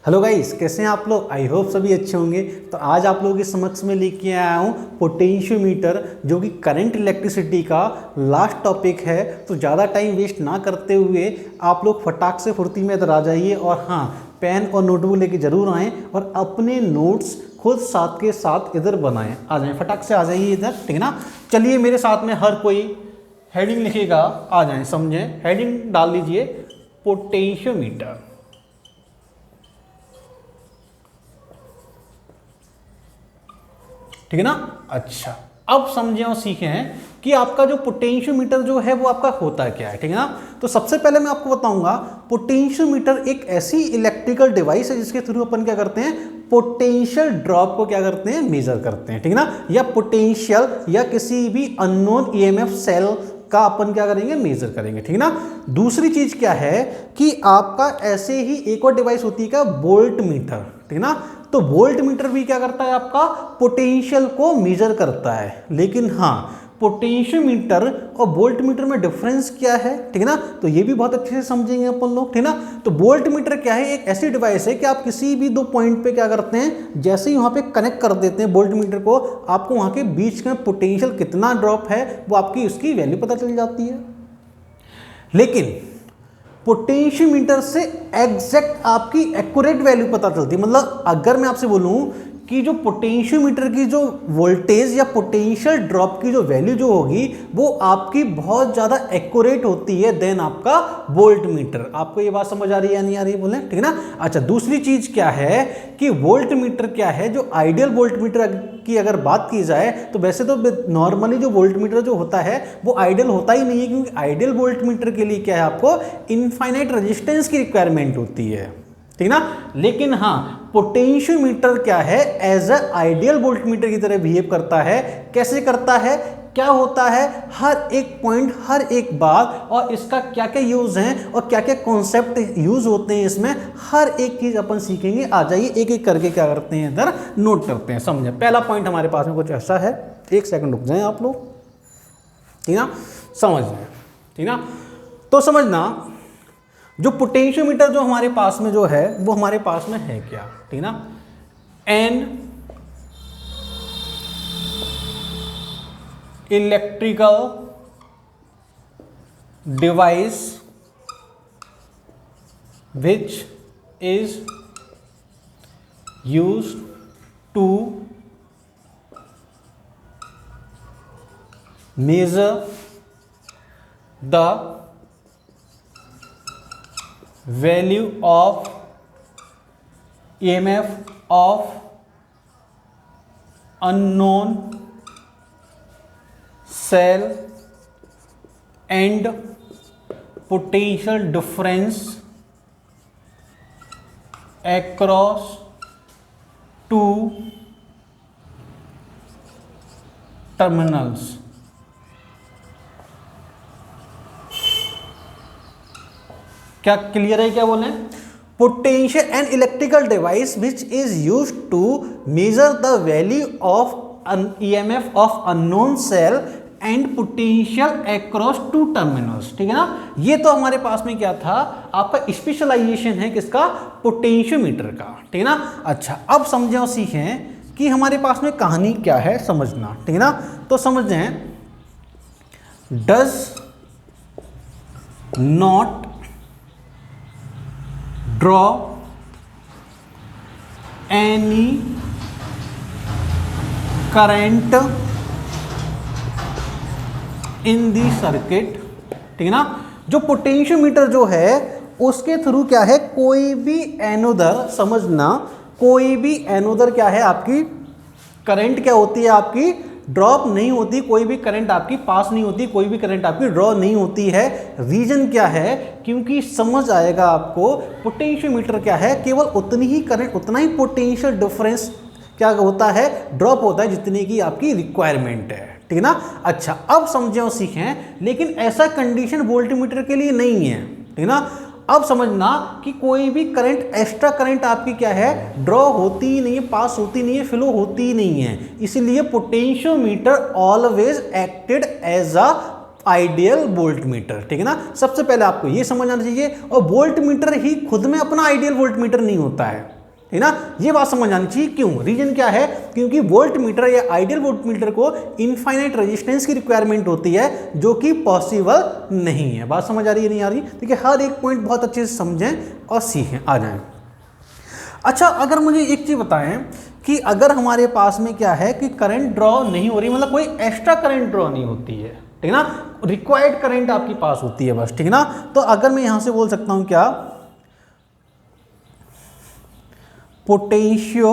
Hello guys, कैसे हैं आप लोग। आई होप सभी अच्छे होंगे। तो आज आप लोगों के समक्ष में लेके आया हूँ पोटेंशियोमीटर, जो कि करंट इलेक्ट्रिसिटी का लास्ट टॉपिक है। तो ज़्यादा टाइम वेस्ट ना करते हुए आप लोग फटाक से फुर्ती में इधर आ जाइए और हाँ, पेन और नोटबुक लेके जरूर आएँ और अपने नोट्स खुद साथ के साथ इधर बनाएं। आ जाएं, फटाक से आ जाइए इधर, ठीक है ना। चलिए मेरे साथ में हर कोई हेडिंग लिखेगा, आ जाएं, समझें। हेडिंग डाल लीजिए पोटेंशियोमीटर, ठीक है ना। अच्छा, अब समझे और सीखे हैं कि आपका जो पोटेंशियोमीटर जो है वो आपका होता क्या है, ठीक है ना। तो सबसे पहले मैं आपको बताऊंगा, पोटेंशियोमीटर एक ऐसी इलेक्ट्रिकल डिवाइस है जिसके थ्रू अपन क्या करते हैं, पोटेंशियल ड्रॉप को क्या करते हैं, मेजर करते हैं, ठीक है ना। या पोटेंशियल या किसी भी अननोन ईएमएफ सेल का अपन क्या करेंगे, मेजर करेंगे, ठीक है ना। दूसरी चीज क्या है कि आपका ऐसे ही एक और डिवाइस होती है क्या, वोल्ट मीटर, ठीक है ना। तो वोल्ट मीटर भी क्या करता है, आपका पोटेंशियल को मेजर करता है। लेकिन हाँ, पोटेंशियोमीटर और वोल्ट मीटर में डिफरेंस क्या है, ठीक है ना। तो ये भी बहुत अच्छे से समझेंगे अपन लोग, ठीक है ना। तो वोल्ट मीटर क्या है, एक ऐसी डिवाइस है कि आप किसी भी दो पॉइंट पे क्या करते हैं, जैसे ही वहां पे कनेक्ट कर देते हैं वोल्ट मीटर को, आपको वहां के बीच में पोटेंशियल कितना ड्रॉप है वो आपकी उसकी वैल्यू पता चल जाती है। लेकिन पोटेंशियोमीटर से एग्जैक्ट आपकी एक्यूरेट वैल्यू पता चलती है। मतलब अगर मैं आपसे बोलूं कि जो पोटेंशियोमीटर की जो वोल्टेज या पोटेंशियल ड्रॉप की जो वैल्यू जो होगी वो आपकी बहुत ज़्यादा एक्यूरेट होती है देन आपका वोल्ट मीटर। आपको ये बात समझ आ रही है या नहीं आ रही है, बोले, ठीक है ना। अच्छा, दूसरी चीज क्या है कि वोल्ट मीटर क्या है, जो आइडियल वोल्ट मीटर की अगर बात की जाए तो वैसे तो नॉर्मली जो वोल्ट मीटर जो होता है वो आइडियल होता ही नहीं है, क्योंकि आइडियल वोल्ट मीटर के लिए क्या है, आपको इनफाइनाइट रेजिस्टेंस की रिक्वायरमेंट होती है, ठीक ना। लेकिन हाँ, पोटेंशियोमीटर क्या है, as a ideal volt meter की तरह बिहेव करता है। कैसे करता है, क्या होता है, हर एक पॉइंट, हर एक बात और इसका क्या क्या यूज है और क्या क्या कॉन्सेप्ट यूज होते हैं इसमें, हर एक चीज अपन सीखेंगे। आ जाइए एक एक करके क्या करते हैं, इधर नोट करते हैं, समझे। पहला पॉइंट हमारे पास में कुछ ऐसा है, एक सेकंड रुक जाएं आप लोग, ठीक ना, समझ लें, ठीक ना। तो समझना, जो पोटेंशियोमीटर जो हमारे पास में जो है वो हमारे पास में है क्या, ठीक ना। An electrical device which is used to measure the value of EMF of unknown cell and potential difference across two terminals। क्या क्लियर है, क्या बोले, potential and electrical device which is used to measure the value of EMF of unknown cell and potential across two terminals, ठीक है ना। ये तो हमारे पास में क्या था, आपका स्पेशलाइजेशन है किसका, पोटेंशियोमीटर का, ठीक है ना। अच्छा, अब समझें और सीखें कि हमारे पास में कहानी क्या है, समझना, ठीक है ना। तो समझें, does not draw any current in the circuit, ठीक है ना। जो पोटेंशियोमीटर जो है उसके थ्रू क्या है, कोई भी एनोदर, समझना, कोई भी एनोदर क्या है, आपकी करंट क्या होती है, आपकी ड्रॉप नहीं होती, कोई भी करंट आपकी पास नहीं होती, कोई भी करंट आपकी ड्रॉ नहीं होती है। रीजन क्या है, क्योंकि समझ आएगा आपको, पोटेंशियोमीटर क्या है, केवल उतनी ही करंट, उतना ही पोटेंशियल डिफरेंस क्या होता है, ड्रॉप होता है जितनी की आपकी रिक्वायरमेंट है, ठीक है ना। अच्छा, अब समझें और सीखें, लेकिन ऐसा कंडीशन वोल्टमीटर के लिए नहीं है, ठीक है ना। अब समझना कि कोई भी करंट, एक्स्ट्रा करंट आपकी क्या है, ड्रॉ होती ही नहीं है, पास होती नहीं है, फ्लो होती ही नहीं है। इसीलिए potentiometer always acted as a ideal volt meter, ठीक है ना। सबसे पहले आपको ये समझ आना चाहिए, और वोल्ट मीटर ही खुद में अपना आइडियल वोल्ट मीटर नहीं होता है, ठीक ना। ये बात समझ आनी चाहिए। क्यों? रीजन क्या है? क्योंकि वोल्ट मीटर या आइडियल वोल्ट मीटर को इनफाइनाइट रेजिस्टेंस की रिक्वायरमेंट होती है, जो कि पॉसिबल नहीं है। बात समझ आ रही है नहीं आ रही? ठीक है, हर एक पॉइंट बहुत अच्छे से समझें और सीखें, आ जाएं। अच्छा, अगर मुझे एक चीज बताएं कि अगर हमारे पास में क्या है कि करंट ड्रॉ नहीं हो रही, मतलब कोई एक्स्ट्रा करंट ड्रॉ नहीं होती है, ठीक है ना, रिक्वायर्ड करंट आपके पास होती है बस, ठीक है ना। तो अगर मैं यहां से बोल सकता हूं क्या, potentio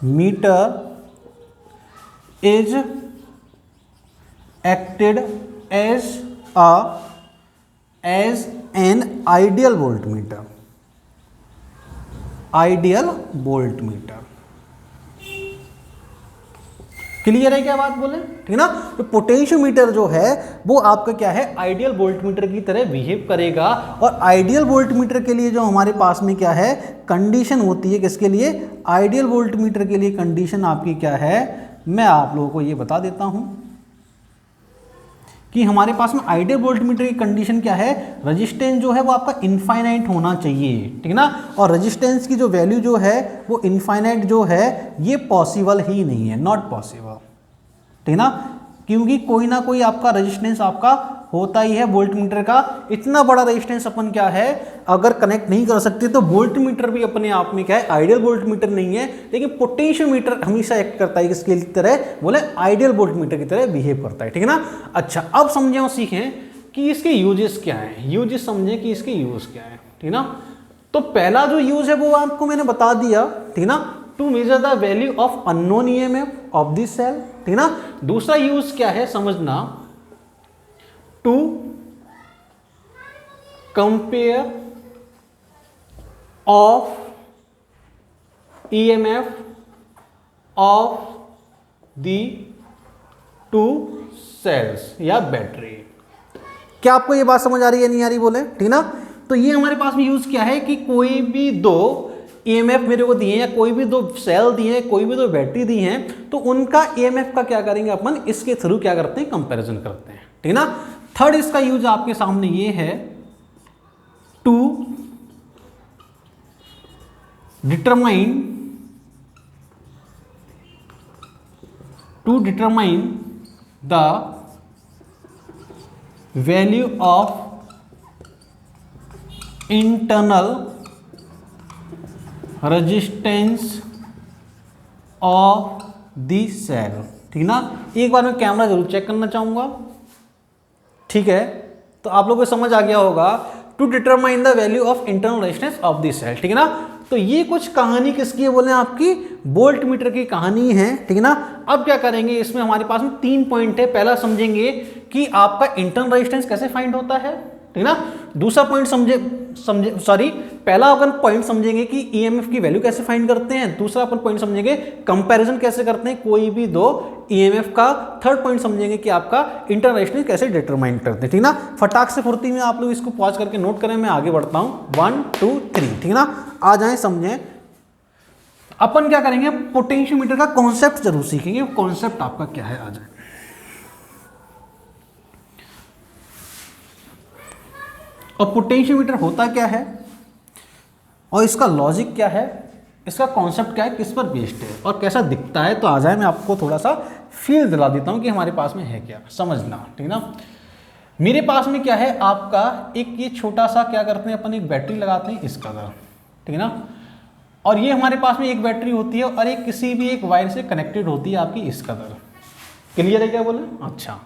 metre is acted as an ideal volt meter, ideal volt meter. Clear है क्या बात बोले, ठीक ना। तो पोटेंशियोमीटर जो है वो आपका क्या है, आइडियल वोल्टमीटर की तरह बिहेव करेगा। और आइडियल वोल्टमीटर के लिए जो हमारे पास में क्या है कंडीशन होती है, किसके लिए, आइडियल वोल्टमीटर के लिए कंडीशन आपकी क्या है, मैं आप लोगों को ये बता देता हूं कि हमारे पास में आइडियल वोल्टमीटर की कंडीशन क्या है, रेजिस्टेंस जो है वो आपका इनफाइनाइट होना चाहिए, ठीक है ना। और रेजिस्टेंस की जो वैल्यू जो है वो इनफाइनाइट जो है ये पॉसिबल ही नहीं है, नॉट पॉसिबल, ठीक है ना। क्योंकि कोई ना कोई आपका रेजिस्टेंस आपका होता ही है वोल्टमीटर का। इतना बड़ा रेजिस्टेंस अपन क्या है अगर कनेक्ट नहीं कर सकते तो वोल्टमीटर भी अपने आप में क्या है, आइडियल वोल्टमीटर नहीं है। लेकिन पोटेंशियोमीटर हमेशा एक्ट करता है किसकी तरह, बोले आइडियल वोल्टमीटर की तरह बिहेव करता है, ठीक है ना। अच्छा, अब समझें और सीखें कि इसके यूजेस क्या है, यूजेस समझें कि इसके यूज क्या है, ठीक है ना। तो पहला जो यूज है वो आपको मैंने बता दिया, ठीक है ना, to measure the value of unknown EMF of this cell, ठीक है ना। दूसरा यूज क्या है समझना, to compare of EMF of the two cells या बैटरी। क्या आपको ये बात समझ आ रही है नहीं आ रही बोले, ठीक ना। तो ये हमारे पास में यूज क्या है कि कोई भी दो ईएमएफ मेरे को दिए या कोई भी दो सेल दिए हैं, कोई भी दो बैटरी दी हैं, तो उनका ईएमएफ का क्या करेंगे अपन, इसके थ्रू क्या करते हैं, कंपैरिजन करते हैं, ठीक है ना। थर्ड इसका यूज आपके सामने ये है, to determine the value of internal resistance of the cell, ठीक ना। एक बार मैं कैमरा जरूर चेक करना चाहूंगा, ठीक है। तो आप लोगों को समझ आ गया होगा, to determine the value of internal resistance of the cell, ठीक है ना। तो ये कुछ कहानी किसकी है बोले, आपकी वोल्टमीटर की कहानी है, ठीक है ना। अब क्या करेंगे, इसमें हमारे पास में 3 पॉइंट है। पहला समझेंगे कि आपका इंटरनल रेजिस्टेंस कैसे फाइंड होता है, ठीक ना। दूसरा पॉइंट पहला अपन पॉइंट समझेंगे कि ईएमएफ की वैल्यू कैसे फाइंड करते हैं। दूसरा अपन पॉइंट समझेंगे कंपैरिजन कैसे करते हैं कोई भी दो ईएमएफ का। थर्ड पॉइंट समझेंगे कि आपका इंटरनल रेजिस्टेंस कैसे डिटरमाइन करते हैं, ठीक ना। फटाक से फुर्ती में आप लोग इसको पॉज करके नोट करें, मैं आगे बढ़ता हूं, 1 2 3, ठीक ना। आ जाए समझें, अपन क्या करेंगे, पोटेंशियोमीटर का कॉन्सेप्ट जरूर सीखेंगे। कॉन्सेप्ट आपका क्या है, आ जाए। और पोटेंशियोमीटर होता क्या है और इसका लॉजिक क्या है, इसका कॉन्सेप्ट क्या है, किस पर बेस्ड है और कैसा दिखता है। तो आ जाए, मैं आपको थोड़ा सा फील दिला देता हूं कि हमारे पास में है क्या, समझना, ठीक ना। मेरे पास में क्या है आपका एक ये छोटा सा क्या करते हैं अपन, एक बैटरी लगाते हैं इस कदर, ठीक है ना। और ये हमारे पास में एक बैटरी होती है और एक किसी भी एक वायर से कनेक्टेड होती है आपकी इस कदर। क्लियर है क्या बोले? अच्छा,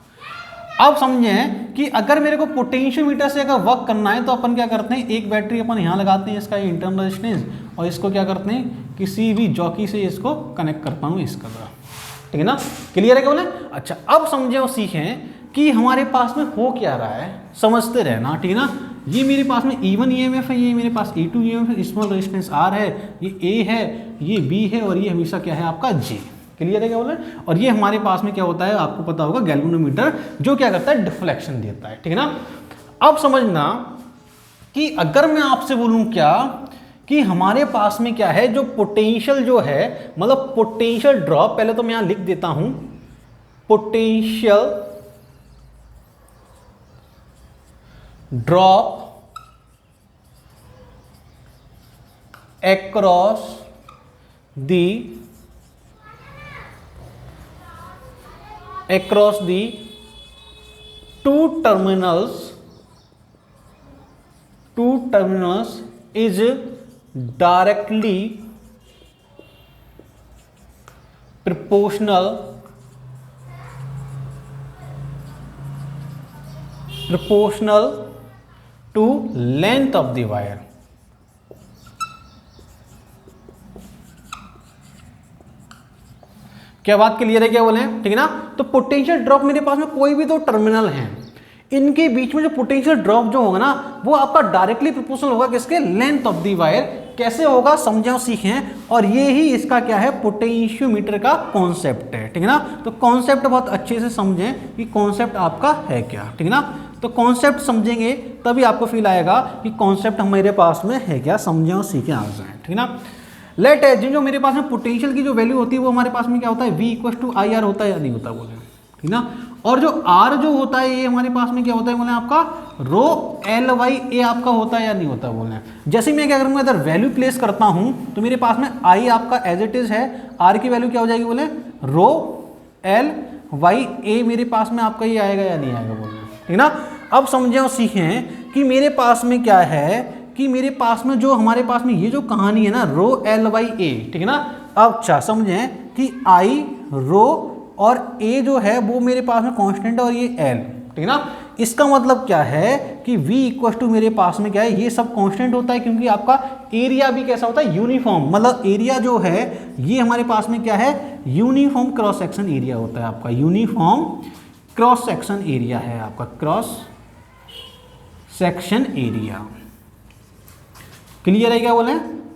अब समझें कि अगर मेरे को पोटेंशियोमीटर से अगर वर्क करना है तो अपन क्या करते हैं, एक बैटरी अपन यहाँ लगाते हैं, इसका ये इंटरनल रेजिस्टेंस, और इसको क्या करते हैं, किसी भी जॉकी से इसको कनेक्ट करता हूँ इसका, ठीक है ना। क्लियर है क्या बोले? अच्छा, अब समझें और सीखें कि हमारे पास में हो क्या रहा है, समझते रहना, ठीक है ना। ये मेरे पास में E1 ईएमएफ है, ये मेरे पास E2 ईएमएफ है, स्मॉल रेजिस्टेंस R है, ये A है, ये B है, और ये हमेशा क्या है आपका J। क्लियर है क्या बोले? और ये हमारे पास में क्या होता है, आपको पता होगा, गैल्वेनोमीटर, जो क्या करता है, डिफ्लेक्शन देता है, ठीक है ना। अब समझना कि अगर मैं आपसे बोलूं क्या कि हमारे पास में क्या है, जो पोटेंशियल जो है, मतलब पोटेंशियल ड्रॉप, पहले तो मैं यहां लिख देता हूं potential drop across the two terminals is directly proportional to length of the wire। क्या बात क्लियर है, क्या बोले, ठीक है ना। तो पोटेंशियल ड्रॉप मेरे पास में कोई भी दो टर्मिनल हैं, इनके बीच में जो पोटेंशियल ड्रॉप जो होगा ना वो आपका डायरेक्टली प्रोपोर्शनल होगा किसके, लेंथ ऑफ दी वायर। कैसे होगा समझे और सीखें, और ये ही इसका क्या है, पोटेंशियोमीटर का कॉन्सेप्ट है, ठीक है ना। तो कॉन्सेप्ट बहुत अच्छे से समझें कि कॉन्सेप्ट आपका है क्या, ठीक है ना। तो कॉन्सेप्ट समझेंगे तभी आपको फील आएगा कि कॉन्सेप्ट हमारे पास में है क्या, समझें और सीखें आ जाए, ठीक है ना। लेट एज्यूम जो मेरे पास में पोटेंशियल की जो वैल्यू होती है वो हमारे पास में क्या होता है, V = IR होता है या नहीं होता, बोले, ठीक ना। और जो R जो होता है ये हमारे पास में क्या होता है, बोले आपका ρ/L/A आपका होता है या नहीं होता, बोले। जैसे मैं क्या करूँगा, इधर वैल्यू प्लेस करता हूँ तो मेरे पास में I आपका एज इट इज है, R की वैल्यू क्या हो जाएगी, बोले ρ/L/A मेरे पास में आपका ये आएगा या नहीं आएगा, बोले, ठीक ना। अब समझें और सीखें कि मेरे पास में क्या है, कि मेरे पास में जो हमारे पास में ये जो कहानी है ना ρ/L/A, ठीक है ना। अब अच्छा समझें कि I ρ और A जो है वो मेरे पास में कांस्टेंट है और ये L, ठीक है ना। इसका मतलब क्या है कि V = मेरे पास में क्या है, ये सब कांस्टेंट होता है क्योंकि आपका एरिया भी कैसा होता है, यूनिफॉर्म। मतलब एरिया जो है ये हमारे पास में क्या है, यूनिफॉर्म क्रॉस सेक्शन एरिया होता है आपका, यूनिफॉर्म क्रॉस सेक्शन एरिया है आपका, क्रॉस सेक्शन एरिया। क्लियर है क्या, बोले।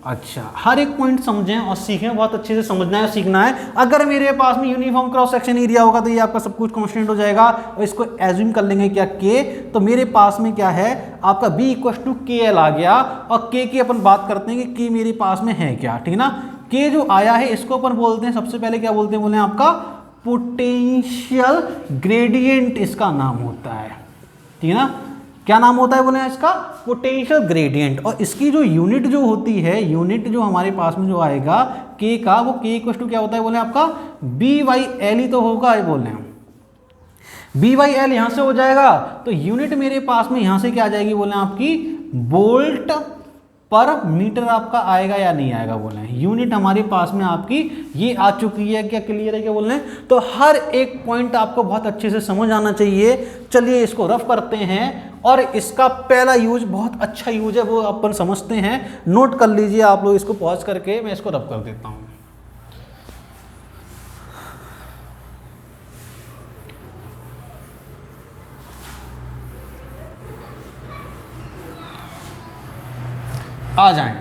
अच्छा, हर एक पॉइंट समझें और सीखें, बहुत अच्छे से समझना है, सीखना है। अगर मेरे पास में यूनिफॉर्म क्रॉस सेक्शन एरिया होगा तो ये आपका सब कुछ कांस्टेंट हो जाएगा, और इसको एज्यूम कर लेंगे क्या, K। तो मेरे पास में क्या है आपका B = KL आ गया, और K की अपन बात करते हैं कि K मेरे पास में है क्या, ठीक है ना। K जो आया है इसको अपन बोलते हैं, सबसे पहले क्या बोलते हैं, बोले आपका पोटेंशियल ग्रेडियंट इसका नाम होता है, ठीक है ना। क्या नाम होता है, बोले इसका पोटेंशियल ग्रेडियंट। और इसकी जो यूनिट जो होती है, यूनिट जो हमारे पास में जो आएगा K का, वो K = क्या होता है, बोले आपका B/L ही तो होगा, बोले B/L यहाँ से हो जाएगा, तो यूनिट मेरे पास में यहाँ से क्या आ जाएगी, बोले आपकी वोल्ट पर मीटर आपका आएगा या नहीं आएगा, बोले। यूनिट हमारे पास में आपकी ये आ चुकी है, क्या क्लियर है, क्या बोल रहे हैं। तो हर एक पॉइंट आपको बहुत अच्छे से समझ आना चाहिए। चलिए इसको रफ करते हैं, और इसका पहला यूज बहुत अच्छा यूज है, वो अपन समझते हैं, नोट कर लीजिए आप लोग, इसको पॉज करके मैं इसको रफ कर देता हूँ। आ जाएं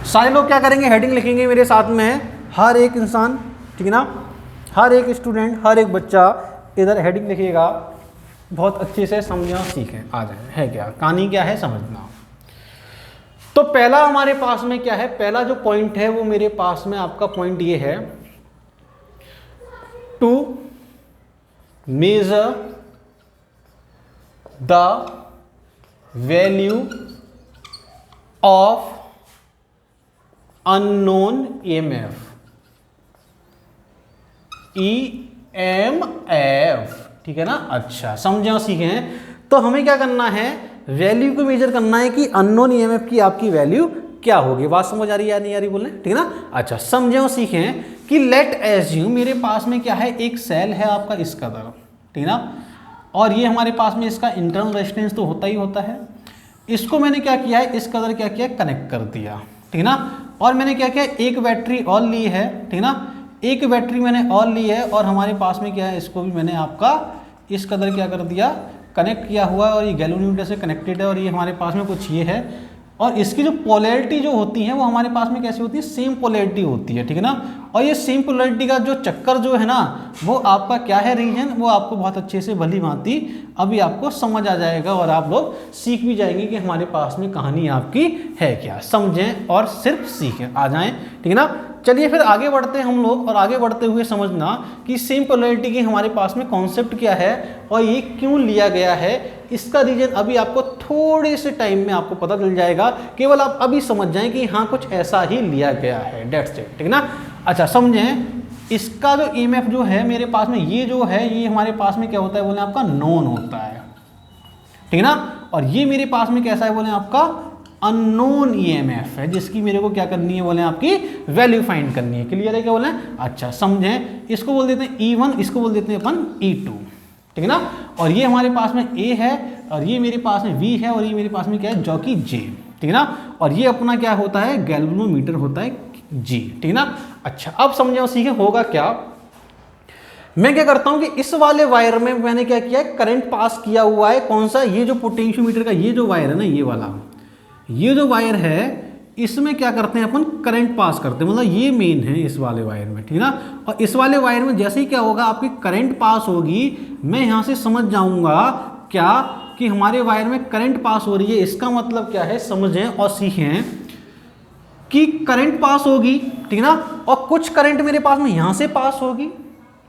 सारे लोग, क्या करेंगे, हेडिंग लिखेंगे मेरे साथ में, हर एक इंसान, ठीक है ना, हर एक स्टूडेंट, हर एक बच्चा इधर हेडिंग लिखिएगा, बहुत अच्छे से समझना सीखें, आ जाए। है क्या कहानी, क्या है समझना। तो पहला हमारे पास में क्या है, पहला जो पॉइंट है वो मेरे पास में आपका पॉइंट ये है, to measure the value of unknown EMF, EMF, ठीक है ना। अच्छा समझे और सीखें, तो हमें क्या करना है, वैल्यू को मेजर करना है कि अननोन EMF की आपकी वैल्यू क्या होगी। बात समझ आ रही है या नहीं आ रही, बोलने, ठीक है ना। अच्छा समझे और सीखें कि लेट एज्यूम मेरे पास में क्या है, एक सेल है आपका इस कदर, ठीक है ना, और ये हमारे पास में इसका इंटरनल रेजिस्टेंस तो होता ही होता है। इसको मैंने क्या किया है, इस कदर क्या किया, कनेक्ट कर दिया, ठीक है ना। और मैंने क्या किया, एक बैटरी और ली है, ठीक है ना, एक बैटरी मैंने और ली है, और हमारे पास में क्या है, इसको भी मैंने आपका इस कदर क्या कर दिया, कनेक्ट किया हुआ है, और ये गैल्वेनोमीटर से कनेक्टेड है, और ये हमारे पास में कुछ ये है, और इसकी जो पोलैरिटी जो होती है वो हमारे पास में कैसी होती है, सेम पोलैरिटी होती है, ठीक है ना। और ये सेम पोलैरिटी का जो चक्कर जो है ना, वो आपका क्या है रीजन, वो आपको बहुत अच्छे से भली भांति अभी आपको समझ आ जाएगा, और आप लोग सीख भी जाएंगे कि हमारे पास में कहानी आपकी है क्या। समझें और सिर्फ सीखें, आ जाएं, ठीक है ना। चलिए फिर आगे बढ़ते हैं हम लोग, और आगे बढ़ते हुए समझना कि सेम पोलैरिटी की हमारे पास में कॉन्सेप्ट क्या है और ये क्यों लिया गया है। इसका रीजन अभी आपको थोड़े से टाइम में आपको पता चल जाएगा, केवल आप अभी समझ जाएं कि हाँ कुछ ऐसा ही लिया गया है, डेट्स इट, ठीक ना। अच्छा समझें, इसका जो ईएमएफ जो है मेरे पास में, ये जो है ये हमारे पास में क्या होता है बोले आपका नोन होता है, ठीक है ना। और ये मेरे पास में कैसा है बोले आपका अननोन ईएमएफ है, जिसकी मेरे को क्या करनी है बोले आपकी वैल्यू फाइंड करनी है। क्लियर है क्या बोले। अच्छा समझें, इसको बोल देते हैं E1, इसको बोल देते हैं अपन E2, ठीक है ना। और ये हमारे पास में A है और ये मेरे पास में V है और ये मेरे पास में क्या है जो कि J, ठीक है ना। और ये अपना क्या होता है गैल्वेनोमीटर होता है G, ठीक है ना। अच्छा अब समझो सीखे होगा क्या। मैं क्या करता हूं कि इस वाले वायर में मैंने क्या किया है करंट पास किया हुआ है, कौन सा, ये जो पोटेंशियोमीटर का ये जो वायर है ना, ये वाला, ये जो वायर है इसमें क्या करते हैं अपन करंट पास करते हैं, मतलब ये मेन है इस वाले वायर में, ठीक है ना। और इस वाले वायर में जैसे ही क्या होगा आपकी करंट पास होगी, मैं यहां से समझ जाऊंगा क्या कि हमारे वायर में करंट पास हो रही है। इसका मतलब क्या है समझें और सीखें कि करंट पास होगी, ठीक है ना, और कुछ करंट मेरे पास में यहां से पास होगी,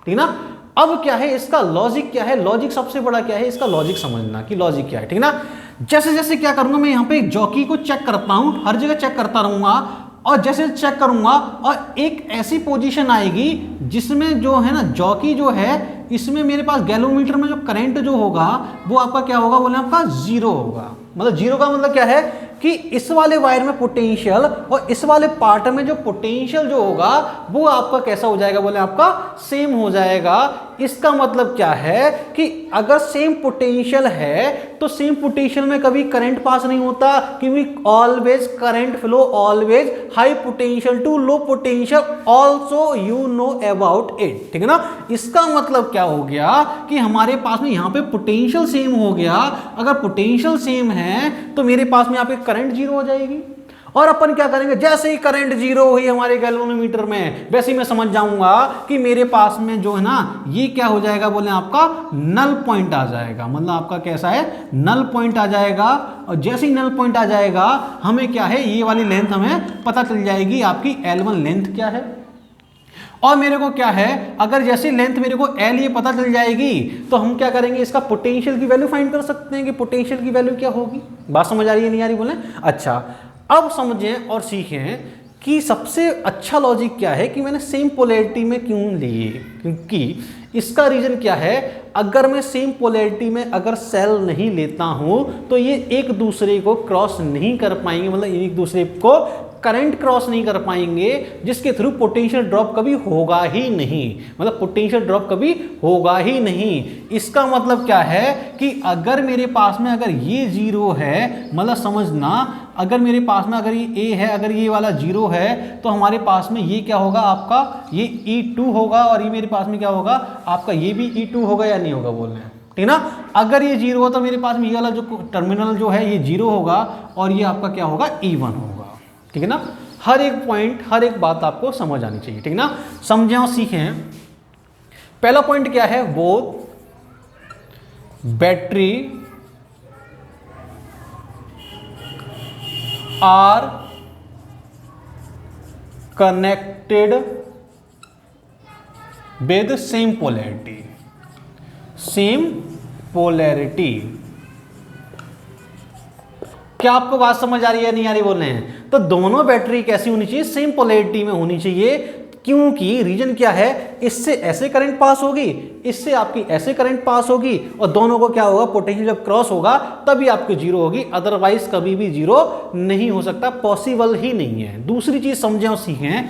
ठीक ना। अब क्या है इसका लॉजिक क्या है, लॉजिक सबसे बड़ा क्या है इसका लॉजिक समझना कि लॉजिक क्या है, ठीक ना। जैसे जैसे क्या करूंगा मैं यहाँ पे एक जॉकी को चेक करता हूं, हर जगह चेक करता रहूंगा, और जैसे चेक करूंगा और एक ऐसी पोजीशन आएगी जिसमें जो है ना जॉकी जो है इसमें मेरे पास गैल्वेनोमीटर में जो करंट जो होगा वो आपका क्या होगा बोले आपका जीरो होगा। मतलब जीरो का मतलब क्या है कि इस वाले वायर में पोटेंशियल और इस वाले पार्ट में जो पोटेंशियल जो होगा वो आपका कैसा हो जाएगा बोले आपका सेम हो जाएगा। इसका मतलब क्या है कि अगर सेम पोटेंशियल है तो सेम पोटेंशियल में कभी करंट पास नहीं होता, क्योंकि always current flow always high potential to low potential, also you know about it, ठीक है ना। इसका मतलब क्या हो गया कि हमारे पास में यहाँ पे पोटेंशियल सेम हो गया। अगर पोटेंशियल सेम है तो मेरे पास में यहाँ पे करंट जीरो हो जाएगी। और अपन क्या करेंगे, जैसे ही करंट जीरो हुई हमारे गैल्वेनोमीटर में वैसे ही मैं समझ जाऊंगा कि मेरे पास में जो है ना ये क्या हो जाएगा बोले आपका नल पॉइंट आ जाएगा। मतलब आपका कैसा है नल पॉइंट आ जाएगा। और जैसे ही नल पॉइंट आ जाएगा हमें क्या है ये वाली लेंथ हमें पता चल जाएगी आपकी L1 लेंथ क्या है। और मेरे को क्या है अगर जैसे लेंथ मेरे को L ये पता चल जाएगी तो हम क्या करेंगे इसका पोटेंशियल की वैल्यू फाइंड कर सकते हैं कि पोटेंशियल की वैल्यू क्या होगी। बात समझ आ रही है नहीं आ रही बोले। अच्छा अब समझें और सीखें कि सबसे अच्छा लॉजिक क्या है कि मैंने सेम पोलैरिटी में क्यों लिए, क्योंकि इसका रीजन क्या है, अगर मैं सेम पोलैरिटी में अगर सेल नहीं लेता हूं तो ये एक दूसरे को क्रॉस नहीं कर पाएंगे, मतलब एक दूसरे को करंट क्रॉस नहीं कर पाएंगे, जिसके थ्रू पोटेंशियल ड्रॉप कभी होगा ही नहीं। मतलब पोटेंशियल ड्रॉप कभी होगा ही नहीं। इसका मतलब क्या है कि अगर मेरे पास में अगर ये जीरो है, मतलब समझना अगर मेरे पास में अगर ये A है, अगर ये वाला जीरो है तो हमारे पास में ये क्या होगा आपका ये E2 होगा, और ये मेरे पास में क्या होगा आपका ये भी E2 होगा या नहीं होगा बोल रहे हैं, ठीक ना। अगर ये जीरो हो तो मेरे पास में ये वाला जो टर्मिनल जो है ये जीरो होगा और ये आपका क्या होगा E1 होगा, ठीक है ना। हर एक पॉइंट हर एक बात आपको समझ आनी चाहिए, ठीक ना। समझें और सीखें। पहला पॉइंट क्या है, both battery are connected with same polarity. Same polarity, क्या आपको बात समझ आ रही है नहीं आ रही बोल रहे हैं। तो दोनों बैटरी कैसी होनी चाहिए, सेम पोलैरिटी में होनी चाहिए, क्योंकि रीजन क्या है, इससे ऐसे करंट पास होगी, इससे आपकी ऐसे करंट पास होगी, और दोनों को क्या होगा पोटेंशियल जब क्रॉस होगा तभी आपकी जीरो होगी, अदरवाइज कभी भी जीरो नहीं हो सकता, पॉसिबल ही नहीं है। दूसरी चीज समझें और सीखें